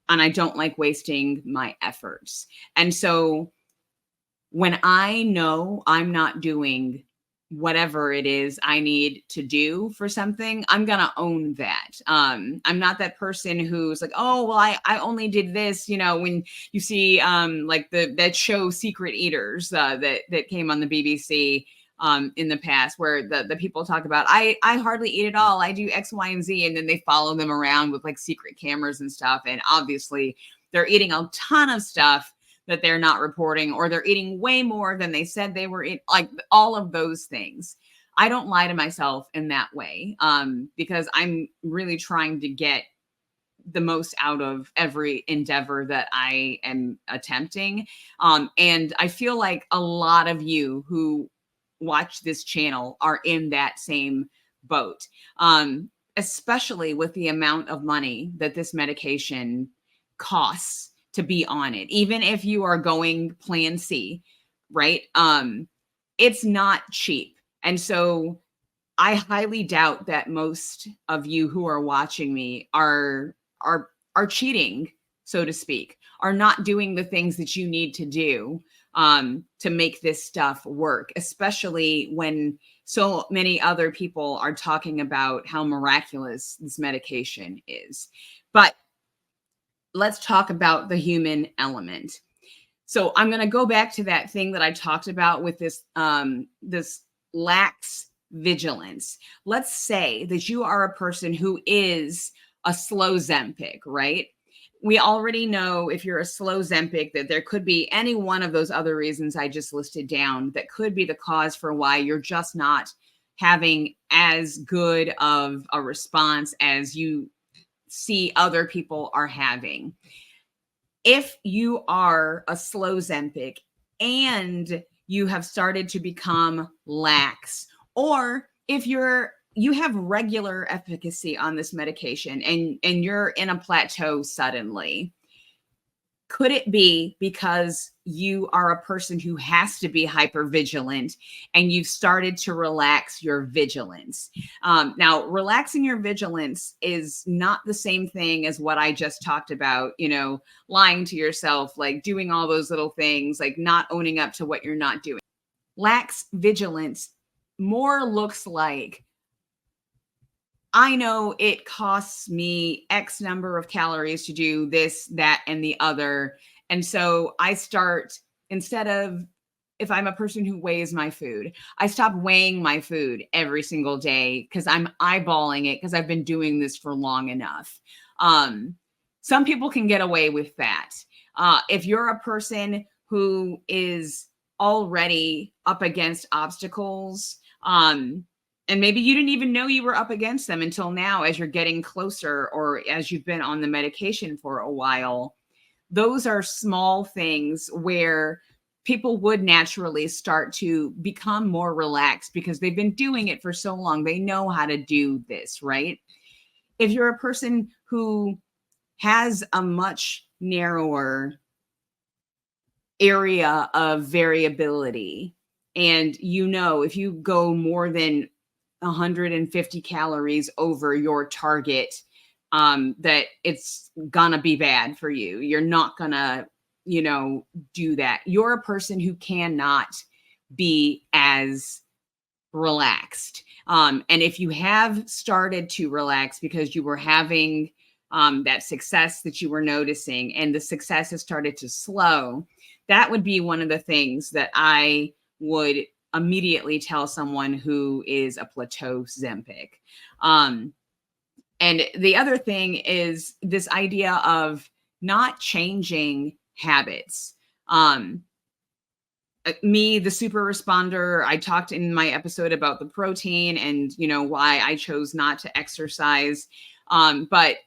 and I don't like wasting my efforts. And so when I know I'm not doing whatever it is I need to do for something, I'm going to own that. I'm not that person who's like, oh, well, I only did this, when you see like that show Secret Eaters that came on the BBC in the past, where the people talk about, I hardly eat at all. I do X, Y, and Z. And then they follow them around with like secret cameras and stuff. And obviously they're eating a ton of stuff that they're not reporting, or they're eating way more than they said they were eating, like all of those things. I don't lie to myself in that way, because I'm really trying to get the most out of every endeavor that I am attempting. And I feel like a lot of you who watch this channel are in that same boat, especially with the amount of money that this medication costs to be on it. Even if you are going plan C, right? It's not cheap. And so I highly doubt that most of you who are watching me are cheating, so to speak, are not doing the things that you need to do to make this stuff work, especially when so many other people are talking about how miraculous this medication is. But let's talk about the human element. So I'm going to go back to that thing that I talked about with this lax vigilance. Let's say that you are a person who is a Slow-Zempic, right? We already know, if you're a Slow-Zempic, that there could be any one of those other reasons I just listed down that could be the cause for why you're just not having as good of a response as you see other people are having. If you are a Slow-Zempic and you have started to become lax, or if you have regular efficacy on this medication and you're in a plateau suddenly, could it be because you are a person who has to be hypervigilant and you've started to relax your vigilance? Now, relaxing your vigilance is not the same thing as what I just talked about, lying to yourself, like doing all those little things, like not owning up to what you're not doing. Lax vigilance more looks like, I know it costs me X number of calories to do this, that, and the other. And so I start, instead of, if I'm a person who weighs my food, I stop weighing my food every single day because I'm eyeballing it because I've been doing this for long enough. Some people can get away with that. If you're a person who is already up against obstacles, and maybe you didn't even know you were up against them until now, as you're getting closer or as you've been on the medication for a while. Those are small things where people would naturally start to become more relaxed because they've been doing it for so long. They know how to do this, right? If you're a person who has a much narrower area of variability. And if you go more than 150 calories over your target, that it's gonna be bad for you. You're not gonna, do that. You're a person who cannot be as relaxed. And if you have started to relax because you were having that success that you were noticing, and the success has started to slow, that would be one of the things that I would immediately tell someone who is a Plateau-Zempic. And the other thing is this idea of not changing habits. Me, the super responder, I talked in my episode about the protein and, why I chose not to exercise. But,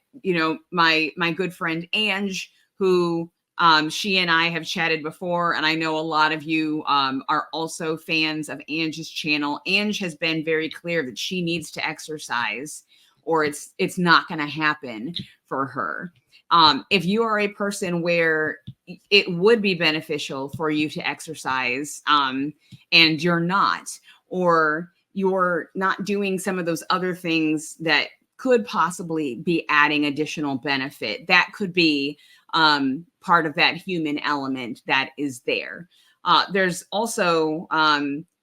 my good friend Ange, who she and I have chatted before, and I know a lot of you are also fans of Ange's channel. Ange has been very clear that she needs to exercise or it's not going to happen for her. If you are a person where it would be beneficial for you to exercise and you're not, or you're not doing some of those other things that could possibly be adding additional benefit, that could be part of that human element that is there. There's also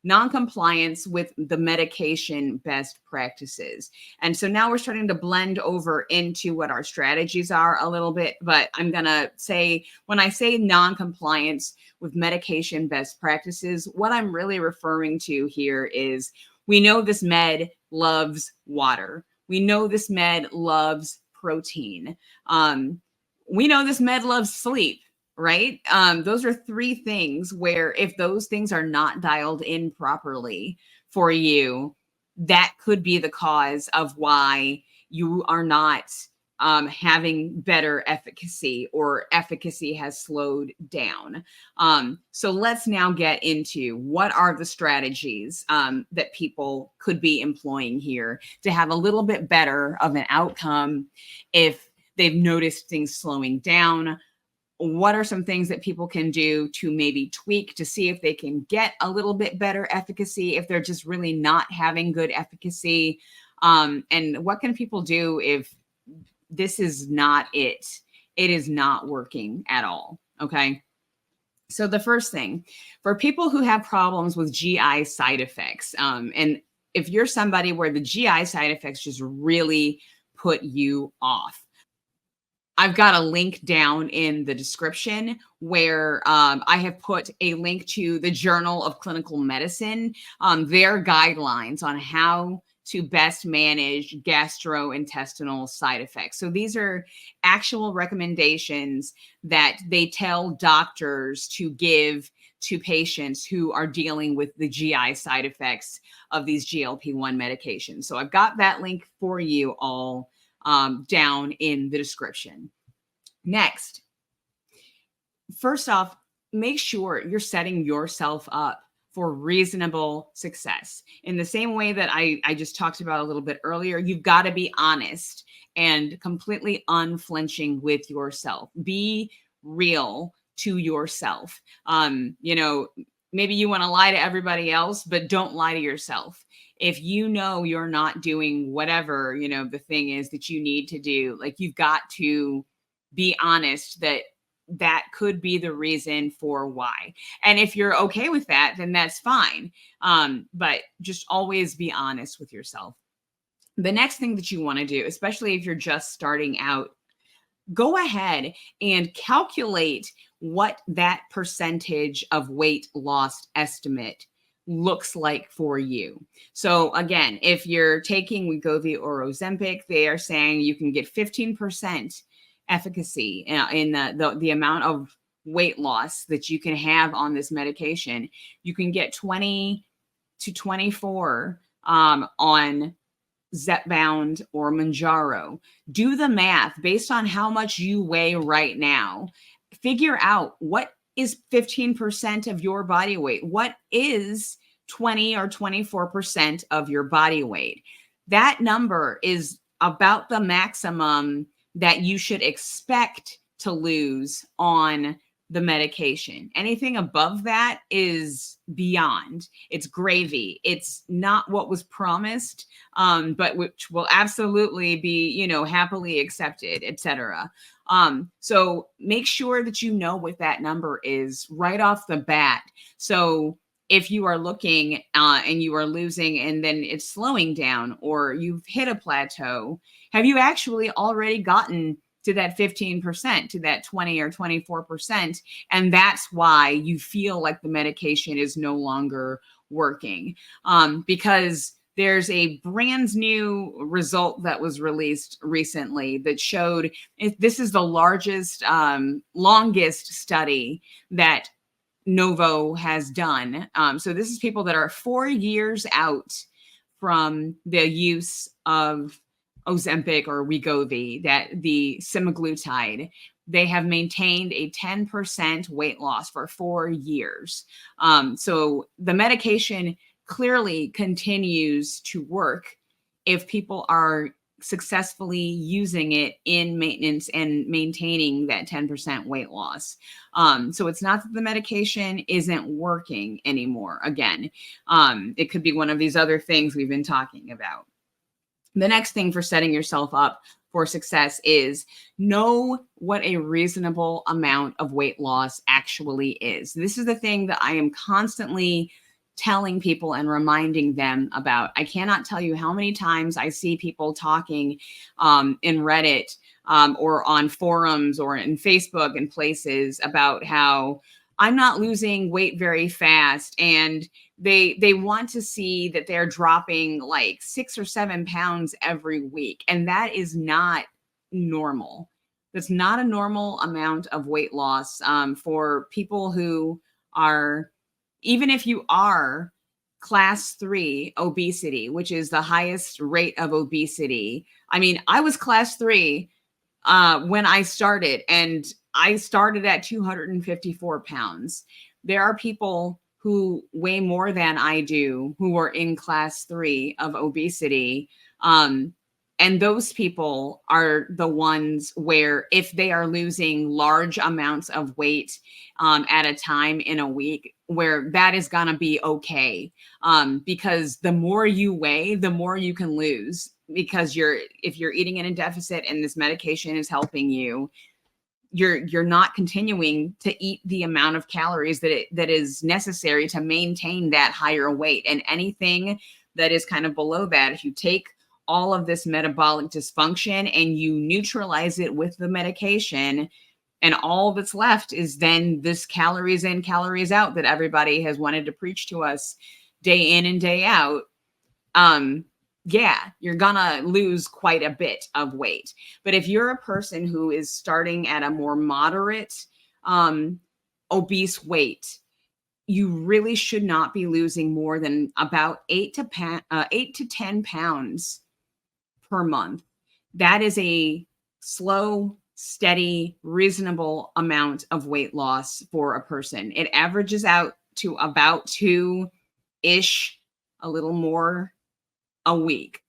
non-compliance with the medication best practices. And so now we're starting to blend over into what our strategies are a little bit, but I'm going to say, when I say non-compliance with medication best practices, what I'm really referring to here is, we know this med loves water. We know this med loves protein. We know this med loves sleep. Right? Those are three things where if those things are not dialed in properly for you, that could be the cause of why you are not having better efficacy, or efficacy has slowed down. So let's now get into what are the strategies that people could be employing here to have a little bit better of an outcome if they've noticed things slowing down. What are some things that people can do to maybe tweak to see if they can get a little bit better efficacy, if they're just really not having good efficacy? And what can people do if this is not it? It is not working at all. Okay. So the first thing, for people who have problems with GI side effects, and if you're somebody where the GI side effects just really put you off, I've got a link down in the description where I have put a link to the Journal of Clinical Medicine, their guidelines on how to best manage gastrointestinal side effects. So these are actual recommendations that they tell doctors to give to patients who are dealing with the GI side effects of these GLP-1 medications. So I've got that link for you all down in the description. Next, first off, make sure you're setting yourself up for reasonable success. In the same way that I just talked about a little bit earlier, you've got to be honest and completely unflinching with yourself. Be real to yourself. Maybe you want to lie to everybody else, but don't lie to yourself. If you know you're not doing whatever, the thing is that you need to do, like, you've got to be honest that that could be the reason for why. And if you're okay with that, then that's fine. But just always be honest with yourself. The next thing that you want to do, especially if you're just starting out, go ahead and calculate what that percentage of weight loss estimate looks like for you. So again, if you're taking Wegovy or Ozempic, they are saying you can get 15% efficacy in the amount of weight loss that you can have on this medication. You can get 20 to 24 on Zepbound or Mounjaro. Do the math based on how much you weigh right now. Figure out what is 15% of your body weight. What is 20 or 24% of your body weight? That number is about the maximum that you should expect to lose on the medication. Anything above that is beyond. It's gravy. It's not what was promised, but which will absolutely be, you know, happily accepted, etc. So make sure that you know what that number is right off the bat. So if you are looking and you are losing and then it's slowing down, or you've hit a plateau, have you actually already gotten to that 15%, to that 20 or 24%? And that's why you feel like the medication is no longer working. Because there's a brand new result that was released recently that showed, this is the largest, longest study that Novo has done. So this is people that are 4 years out from the use of Ozempic or Wegovy, that the semaglutide. They have maintained a 10% weight loss for 4 years. So the medication clearly continues to work if people are successfully using it in maintenance and maintaining that 10% weight loss. So it's not that the medication isn't working anymore. Again, it could be one of these other things we've been talking about. The next thing for setting yourself up for success is know what a reasonable amount of weight loss actually is. This is the thing that I am constantly telling people and reminding them about. I cannot tell you how many times I see people talking in Reddit or on forums or in Facebook and places about how I'm not losing weight very fast, and they want to see that they're dropping like 6 or 7 pounds every week. And that is not normal. That's not a normal amount of weight loss for people who are, even if you are class 3 obesity, which is the highest rate of obesity. I mean, I was class 3 when I started, and I started at 254 pounds. There are people who weigh more than I do who are in class 3 of obesity. And those people are the ones where if they are losing large amounts of weight at a time in a week, where that is going to be okay. Because the more you weigh, the more you can lose, because if you're eating in a deficit and this medication is helping you, you're not continuing to eat the amount of calories that is necessary to maintain that higher weight. And anything that is kind of below that, if you take all of this metabolic dysfunction and you neutralize it with the medication, and all that's left is then this calories in, calories out that everybody has wanted to preach to us day in and day out. Yeah, you're gonna lose quite a bit of weight. But if you're a person who is starting at a more moderate obese weight, you really should not be losing more than about 8 to 10 pounds per month. That is a slow, steady, reasonable amount of weight loss for a person. It averages out to about 2-ish, a little more a week.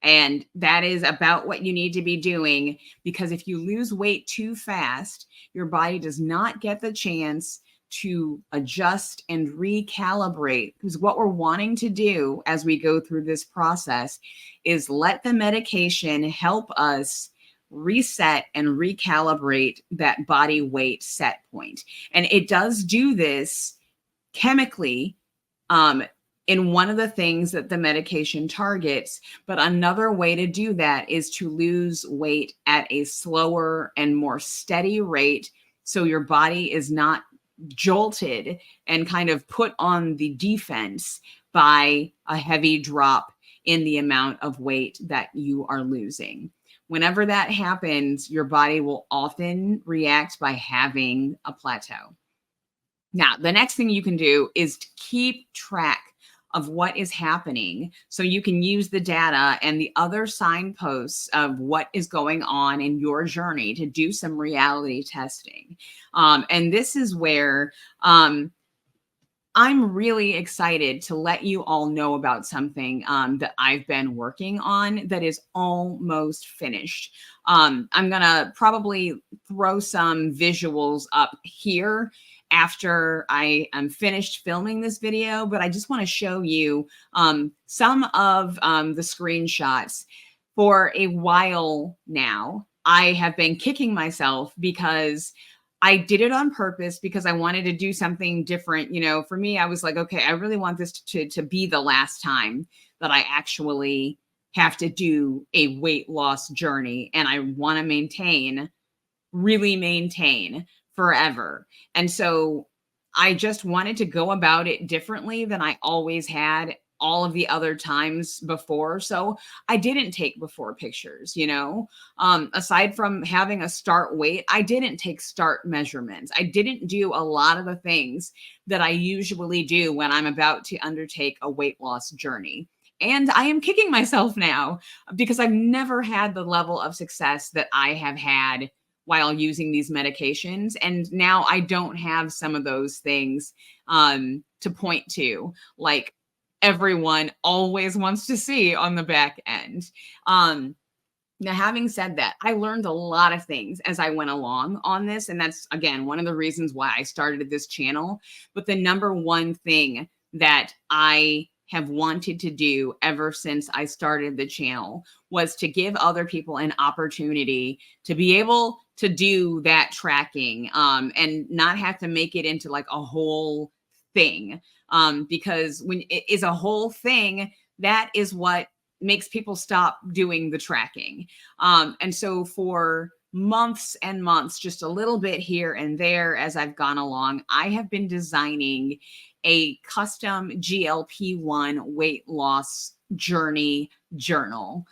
And that is about what you need to be doing, because if you lose weight too fast, your body does not get the chance to adjust and recalibrate. Because what we're wanting to do as we go through this process is let the medication help us reset and recalibrate that body weight set point. And it does do this chemically in one of the things that the medication targets. But another way to do that is to lose weight at a slower and more steady rate, so your body is not jolted and kind of put on the defense by a heavy drop in the amount of weight that you are losing. Whenever that happens, your body will often react by having a plateau. Now, the next thing you can do is to keep track of what is happening, so you can use the data and the other signposts of what is going on in your journey to do some reality testing. And this is where I'm really excited to let you all know about something that I've been working on that is almost finished. I'm going to probably throw some visuals up here after I am finished filming this video, but I just want to show you some of the screenshots. For a while now, I have been kicking myself because I did it on purpose because I wanted to do something different. You know, for me, I was like, okay, I really want this to be the last time that I actually have to do a weight loss journey. And I want to really maintain forever. And so I just wanted to go about it differently than I always had all of the other times before. So I didn't take before pictures, you know, aside from having a start weight, I didn't take start measurements. I didn't do a lot of the things that I usually do when I'm about to undertake a weight loss journey. And I am kicking myself now because I've never had the level of success that I have had while using these medications. And now I don't have some of those things to point to, like everyone always wants to see on the back end. Now, having said that, I learned a lot of things as I went along on this. And that's, again, one of the reasons why I started this channel. But the number one thing that I have wanted to do ever since I started the channel was to give other people an opportunity to be able to do that tracking and not have to make it into like a whole thing. Because when it is a whole thing, that is what makes people stop doing the tracking. And so for months and months, just a little bit here and there as I've gone along, I have been designing a custom GLP-1 weight loss journey journal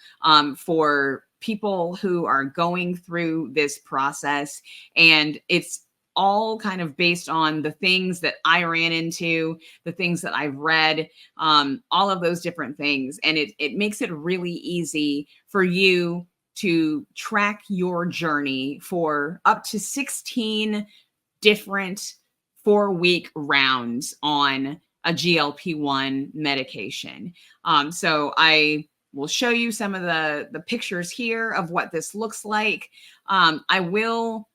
for people who are going through this process. And it's all kind of based on the things that I ran into, the things that I've read, all of those different things. And it makes it really easy for you to track your journey for up to 16 different 4-week rounds on a GLP-1 medication. So I will show you some of the pictures here of what this looks like. I will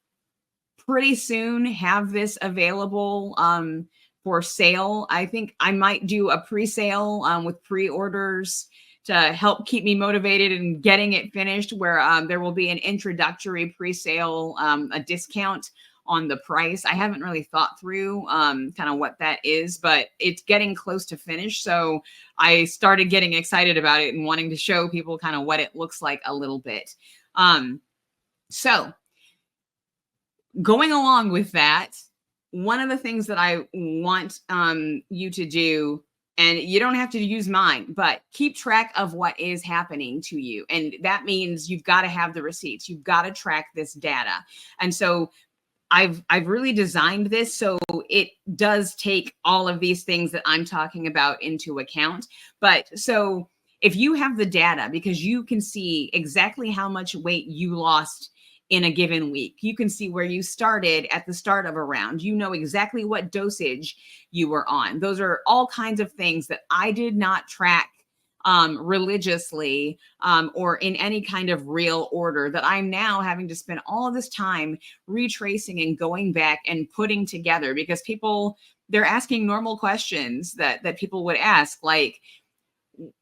pretty soon have this available for sale. I think I might do a pre-sale with pre-orders to help keep me motivated and getting it finished, where there will be an introductory pre-sale, a discount on the price. I haven't really thought through kind of what that is, but it's getting close to finish. So I started getting excited about it and wanting to show people kind of what it looks like a little bit. So going along with that, one of the things that I want you to do, and you don't have to use mine, but keep track of what is happening to you. And that means you've got to have the receipts. You've got to track this data. And so I've really designed this so it does take all of these things that I'm talking about into account. But so if you have the data, because you can see exactly how much weight you lost in a given week, you can see where you started at the start of a round, you know exactly what dosage you were on. Those are all kinds of things that I did not track religiously or in any kind of real order, that I'm now having to spend all of this time retracing and going back and putting together, because people, they're asking normal questions that people would ask, like,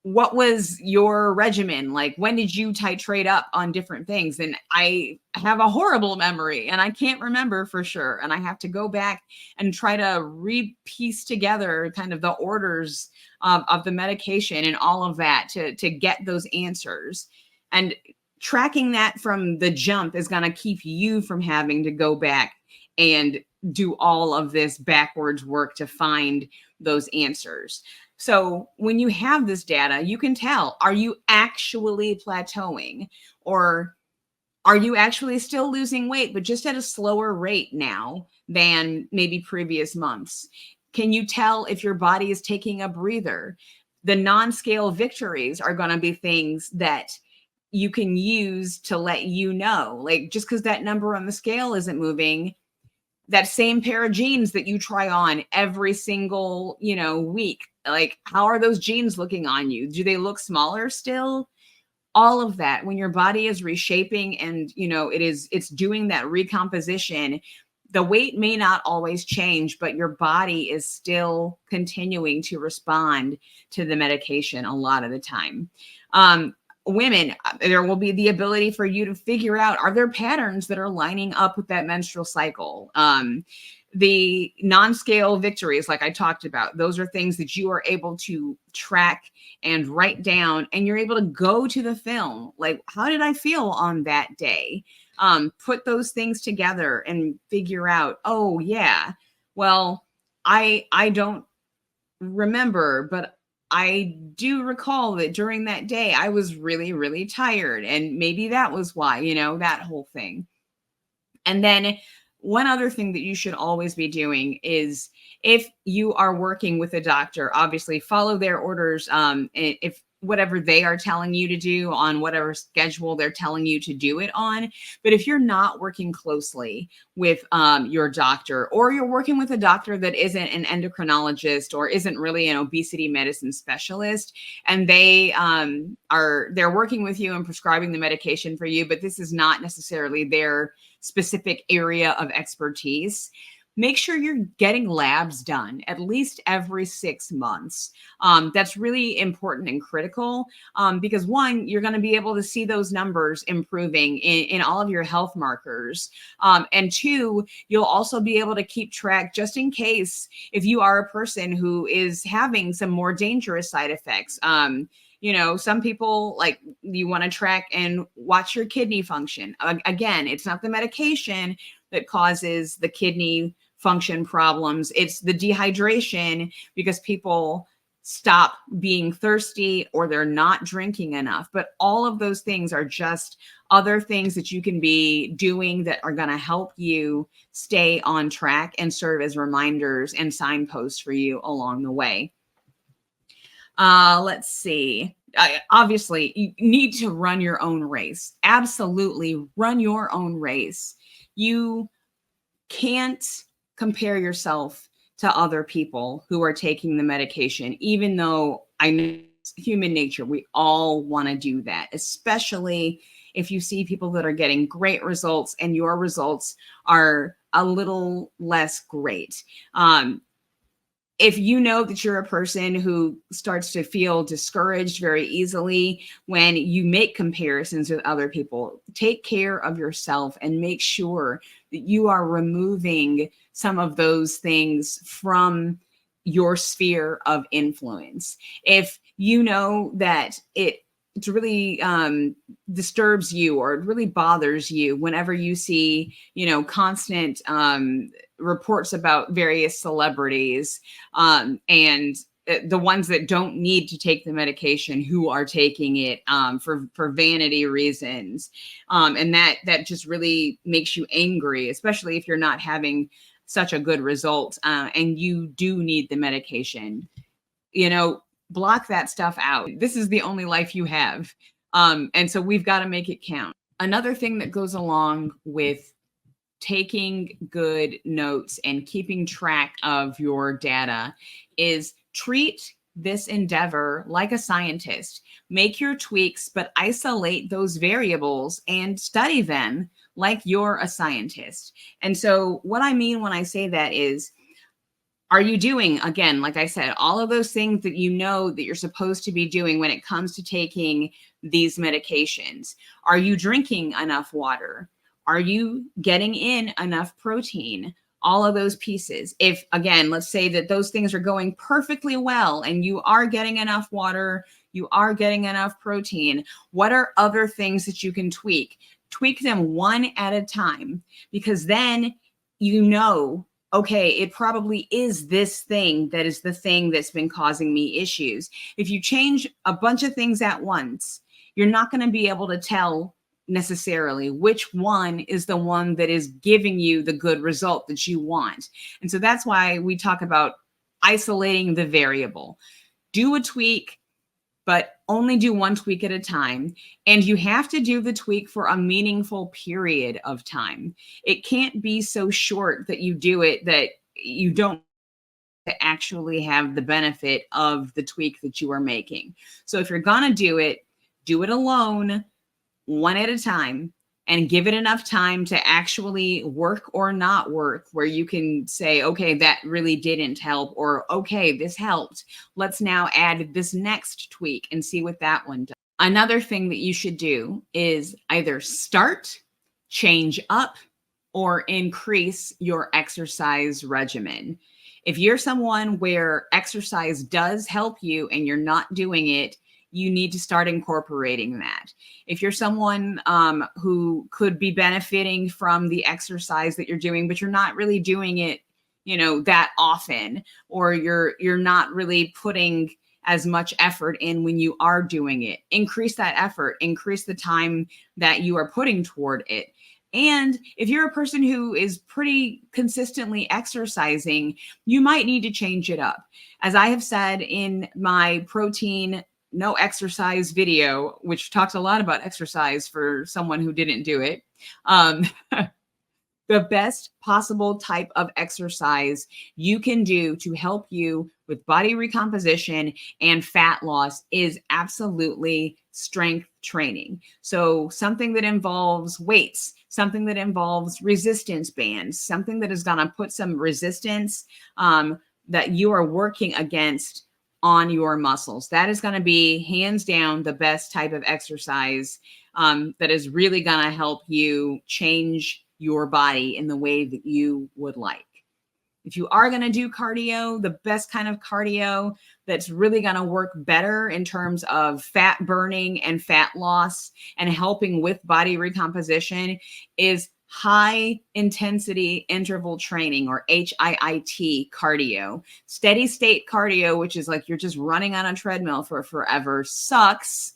what was your regimen? Like, when did you titrate up on different things? And I have a horrible memory and I can't remember for sure. And I have to go back and try to re-piece together kind of the orders of the medication and all of that to get those answers. And tracking that from the jump is going to keep you from having to go back and do all of this backwards work to find those answers. So when you have this data, you can tell, are you actually plateauing, or are you actually still losing weight, but just at a slower rate now than maybe previous months? Can you tell if your body is taking a breather? The non-scale victories are going to be things that you can use to let you know, like, just because that number on the scale isn't moving that same pair of jeans that you try on every single, week. Like, how are those jeans looking on you? Do they look smaller still? All of that, when your body is reshaping and, it's doing that recomposition, the weight may not always change, but your body is still continuing to respond to the medication a lot of the time. Women, there will be the ability for you to figure out, are there patterns that are lining up with that menstrual cycle? The non-scale victories, like I talked about, those are things that you are able to track and write down, and you're able to go to the film. Like, how did I feel on that day? Put those things together and figure out, oh yeah, well, I don't remember, but I do recall that during that day, I was really, really tired. And maybe that was why, that whole thing. And then one other thing that you should always be doing is, if you are working with a doctor, obviously follow their orders. If whatever they are telling you to do on whatever schedule they're telling you to do it on. But if you're not working closely with your doctor, or you're working with a doctor that isn't an endocrinologist or isn't really an obesity medicine specialist, and they're working with you and prescribing the medication for you, but this is not necessarily their specific area of expertise, make sure you're getting labs done at least every 6 months. That's really important and critical, because one, you're going to be able to see those numbers improving in all of your health markers. And two, you'll also be able to keep track, just in case, if you are a person who is having some more dangerous side effects. Some people, like, you want to track and watch your kidney function. Again, it's not the medication that causes the kidney function problems. It's the dehydration, because people stop being thirsty or they're not drinking enough. But all of those things are just other things that you can be doing that are going to help you stay on track and serve as reminders and signposts for you along the way. Let's see. Obviously, you need to run your own race. Absolutely run your own race. You can't compare yourself to other people who are taking the medication, even though I know it's human nature. We all want to do that, especially if you see people that are getting great results and your results are a little less great. If you know that you're a person who starts to feel discouraged very easily when you make comparisons with other people, take care of yourself and make sure that you are removing some of those things from your sphere of influence. If you know that it really disturbs you, or it really bothers you whenever you see, constant reports about various celebrities, and the ones that don't need to take the medication, who are taking it for vanity reasons, and that just really makes you angry, especially if you're not having such a good result, and you do need the medication. Block that stuff out. This is the only life you have. And so we've got to make it count. Another thing that goes along with taking good notes and keeping track of your data is treat this endeavor like a scientist. Make your tweaks, but isolate those variables and study them like you're a scientist. And so what I mean when I say that is, are you doing, again, like I said, all of those things that you know that you're supposed to be doing when it comes to taking these medications? Are you drinking enough water? Are you getting in enough protein? All of those pieces. If, again, let's say that those things are going perfectly well and you are getting enough water, you are getting enough protein, what are other things that you can tweak? Tweak them one at a time, because then okay, it probably is this thing that is the thing that's been causing me issues. If you change a bunch of things at once, you're not going to be able to tell necessarily which one is the one that is giving you the good result that you want. And so that's why we talk about isolating the variable. Do a tweak, but only do one tweak at a time, and you have to do the tweak for a meaningful period of time. It can't be so short that you do it that you don't actually have the benefit of the tweak that you are making. So if you're going to do it alone, one at a time, and give it enough time to actually work or not work, where you can say, okay, that really didn't help, or okay, this helped. Let's now add this next tweak and see what that one does. Another thing that you should do is either start, change up, or increase your exercise regimen. If you're someone where exercise does help you and you're not doing it, you need to start incorporating that. If you're someone who could be benefiting from the exercise that you're doing, but you're not really doing it, that often, or you're not really putting as much effort in when you are doing it, increase that effort, increase the time that you are putting toward it. And if you're a person who is pretty consistently exercising, you might need to change it up. As I have said in my protein no exercise video, which talks a lot about exercise for someone who didn't do it, the best possible type of exercise you can do to help you with body recomposition and fat loss is absolutely strength training. So something that involves weights, something that involves resistance bands, something that is going to put some resistance that you are working against on your muscles. That is going to be hands down the best type of exercise that is really going to help you change your body in the way that you would like. If you are going to do cardio, the best kind of cardio that's really going to work better in terms of fat burning and fat loss and helping with body recomposition is high intensity interval training, or HIIT cardio. Steady state cardio, which is like you're just running on a treadmill for forever, sucks.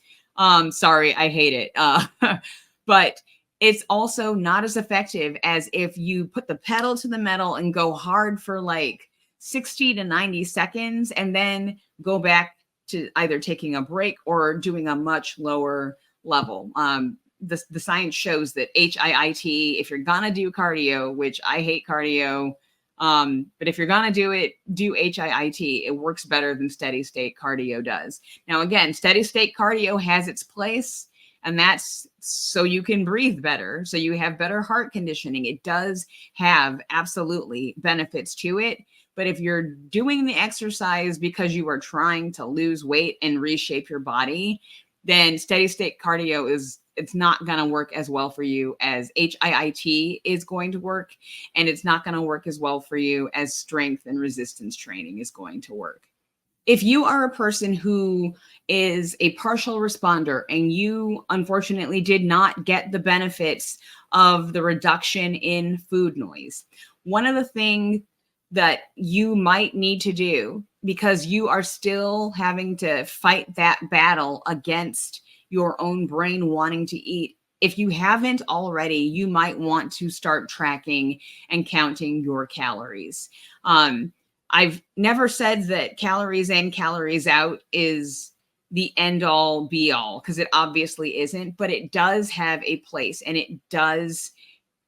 Sorry, I hate it. But it's also not as effective as if you put the pedal to the metal and go hard for like 60 to 90 seconds and then go back to either taking a break or doing a much lower level. The science shows that HIIT, if you're gonna do cardio, which I hate cardio, but if you're gonna do it, do HIIT. It works better than steady state cardio does. Now, again, steady state cardio has its place, and that's so you can breathe better, so you have better heart conditioning. It does have absolutely benefits to it. But if you're doing the exercise because you are trying to lose weight and reshape your body, then steady state cardio it's not going to work as well for you as HIIT is going to work. And it's not going to work as well for you as strength and resistance training is going to work. If you are a person who is a partial responder and you unfortunately did not get the benefits of the reduction in food noise, one of the things that you might need to do, because you are still having to fight that battle against your own brain wanting to eat, if you haven't already, you might want to start tracking and counting your calories. I've never said that calories in, calories out is the end all be all, because it obviously isn't, but it does have a place and it does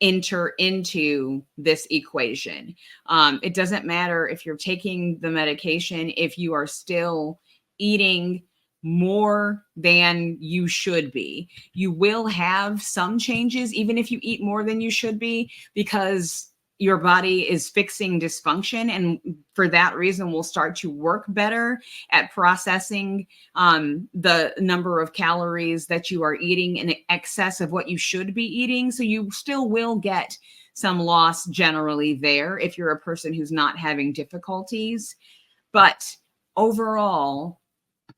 enter into this equation. It doesn't matter if you're taking the medication, if you are still eating more than you should be. You will have some changes, even if you eat more than you should be, because your body is fixing dysfunction. And for that reason, will start to work better at processing the number of calories that you are eating in excess of what you should be eating. So you still will get some loss generally there if you're a person who's not having difficulties. But overall,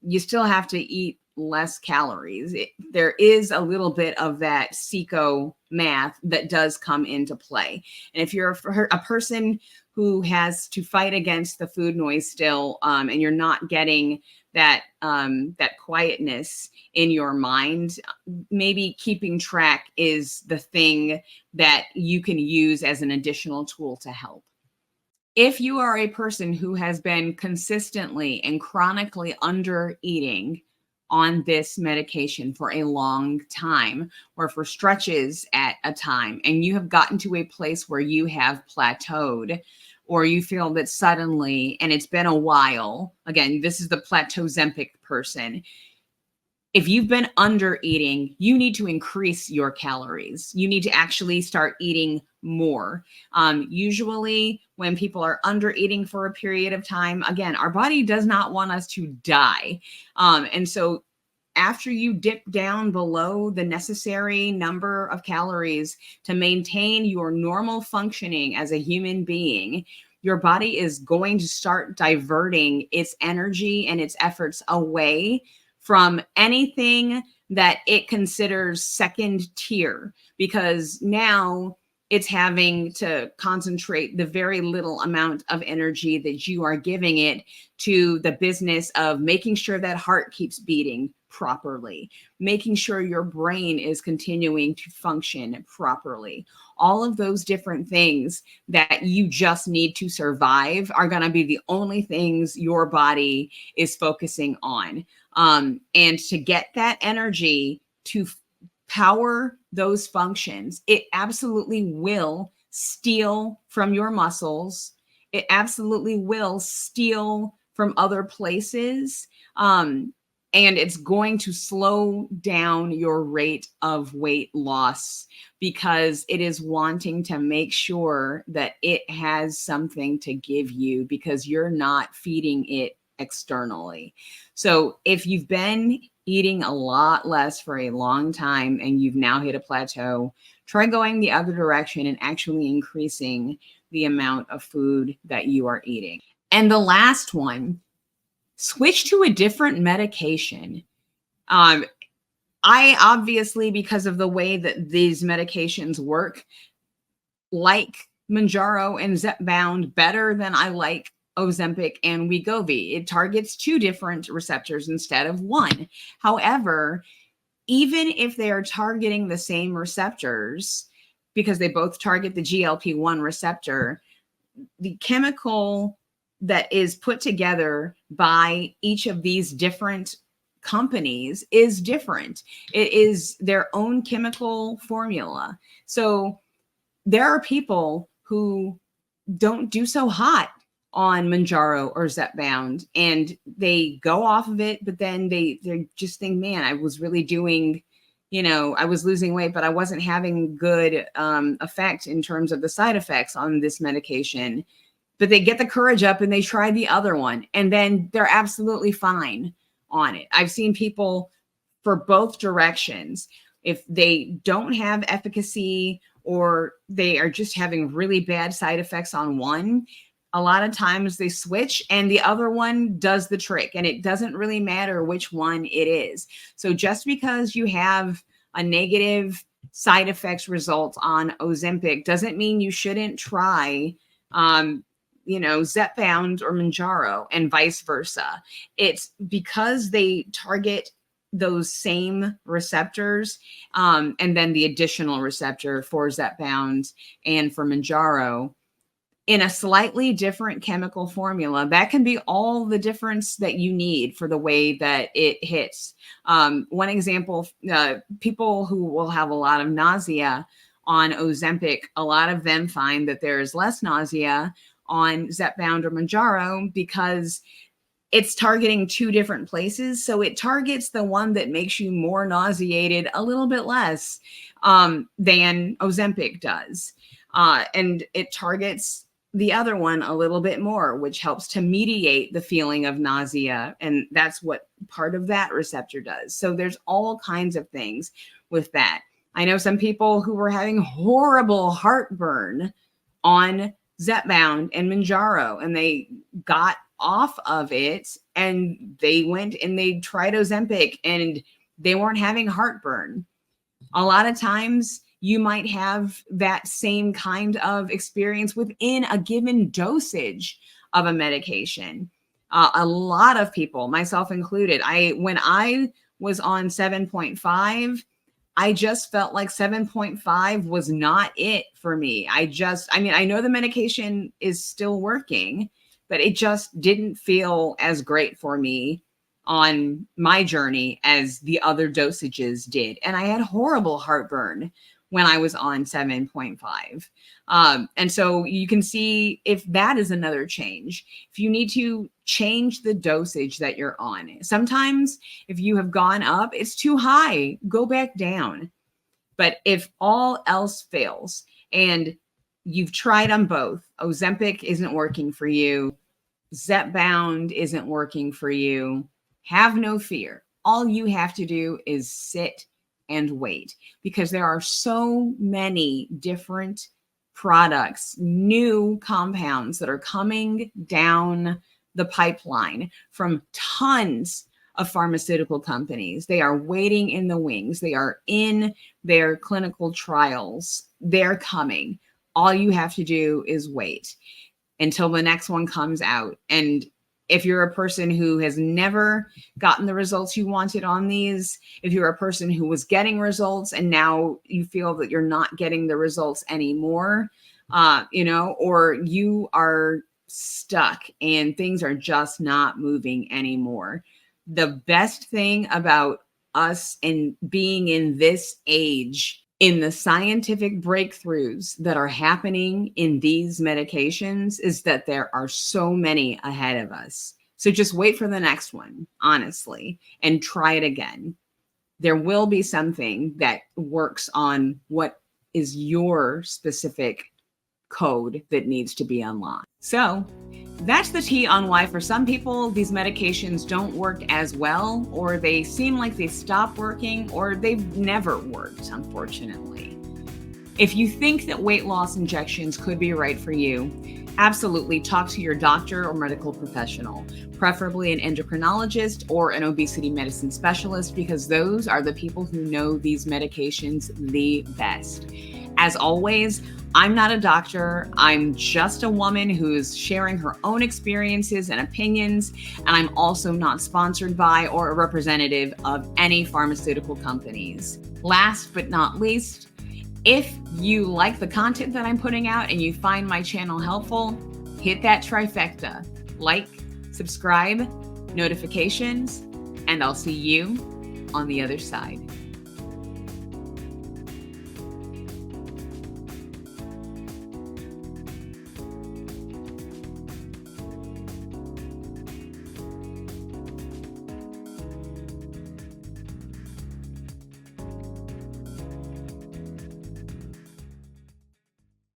you still have to eat less calories. There is a little bit of that CECO math that does come into play. And if you're a person who has to fight against the food noise still, and you're not getting that quietness in your mind, maybe keeping track is the thing that you can use as an additional tool to help. If you are a person who has been consistently and chronically under eating on this medication for a long time or for stretches at a time, and you have gotten to a place where you have plateaued, or you feel that suddenly, and it's been a while, again, this is the Plateau-Zempic person. If you've been under eating, you need to increase your calories. You need to actually start eating more. Usually when people are under eating for a period of time, again, our body does not want us to die. And so after you dip down below the necessary number of calories to maintain your normal functioning as a human being, your body is going to start diverting its energy and its efforts away from anything that it considers second tier, because now it's having to concentrate the very little amount of energy that you are giving it to the business of making sure that heart keeps beating properly, making sure your brain is continuing to function properly. All of those different things that you just need to survive are going to be the only things your body is focusing on. And to get that energy to power those functions, it absolutely will steal from your muscles. It absolutely will steal from other places. And it's going to slow down your rate of weight loss because it is wanting to make sure that it has something to give you because you're not feeding it externally. So if you've been eating a lot less for a long time and you've now hit a plateau, try going the other direction and actually increasing the amount of food that you are eating. And the last one, switch to a different medication. I obviously, because of the way that these medications work, like Mounjaro and Zepbound better than I like Ozempic and Wegovy. It targets two different receptors instead of one. However, even if they are targeting the same receptors, because they both target the GLP-1 receptor, the chemical that is put together by each of these different companies is different. It is their own chemical formula. So there are people who don't do so hot on Mounjaro or Zepbound, and they go off of it, but then they just think, man, I was really doing, I was losing weight, but I wasn't having good effect in terms of the side effects on this medication. But they get the courage up and they try the other one, and then they're absolutely fine on it. I've seen people for both directions. If they don't have efficacy or they are just having really bad side effects on one, a lot of times they switch and the other one does the trick, and it doesn't really matter which one it is. So just because you have a negative side effects result on Ozempic doesn't mean you shouldn't try Zepbound or Mounjaro, and vice versa. It's because they target those same receptors, and then the additional receptor for Zepbound and for Mounjaro in a slightly different chemical formula. That can be all the difference that you need for the way that it hits. One example, people who will have a lot of nausea on Ozempic, a lot of them find that there is less nausea on Zepbound or Mounjaro because it's targeting two different places. So it targets the one that makes you more nauseated a little bit less than Ozempic does. And it targets the other one a little bit more, which helps to mediate the feeling of nausea. And that's what part of that receptor does. So there's all kinds of things with that. I know some people who were having horrible heartburn on Zepbound and Mounjaro, and they got off of it and they went and they tried Ozempic and they weren't having heartburn. A lot of times you might have that same kind of experience within a given dosage of a medication. A lot of people, myself included, when I was on 7.5, I just felt like 7.5 was not it for me. I know the medication is still working, but it just didn't feel as great for me on my journey as the other dosages did. And I had horrible heartburn when I was on 7.5. And so you can see if that is another change. If you need to change the dosage that you're on. Sometimes if you have gone up, it's too high, go back down. But if all else fails and you've tried on both, Ozempic isn't working for you, Zepbound isn't working for you, have no fear. All you have to do is sit and wait, because there are so many different products, new compounds that are coming down the pipeline from tons of pharmaceutical companies. They are waiting in the wings. They are in their clinical trials. They're coming. All you have to do is wait until the next one comes out. And if you're a person who has never gotten the results you wanted on these, if you're a person who was getting results and now you feel that you're not getting the results anymore, or you are stuck and things are just not moving anymore. The best thing about us and being in this age, in the scientific breakthroughs that are happening in these medications, is that there are so many ahead of us. So just wait for the next one, honestly, and try it again. There will be something that works on what is your specific code that needs to be unlocked. So that's the tea on why for some people these medications don't work as well, or they seem like they stop working, or they've never worked, unfortunately. If you think that weight loss injections could be right for you, absolutely talk to your doctor or medical professional, preferably an endocrinologist or an obesity medicine specialist, because those are the people who know these medications the best. As always, I'm not a doctor. I'm just a woman who's sharing her own experiences and opinions, and I'm also not sponsored by or a representative of any pharmaceutical companies. Last but not least, if you like the content that I'm putting out and you find my channel helpful, hit that trifecta: like, subscribe, notifications, and I'll see you on the other side.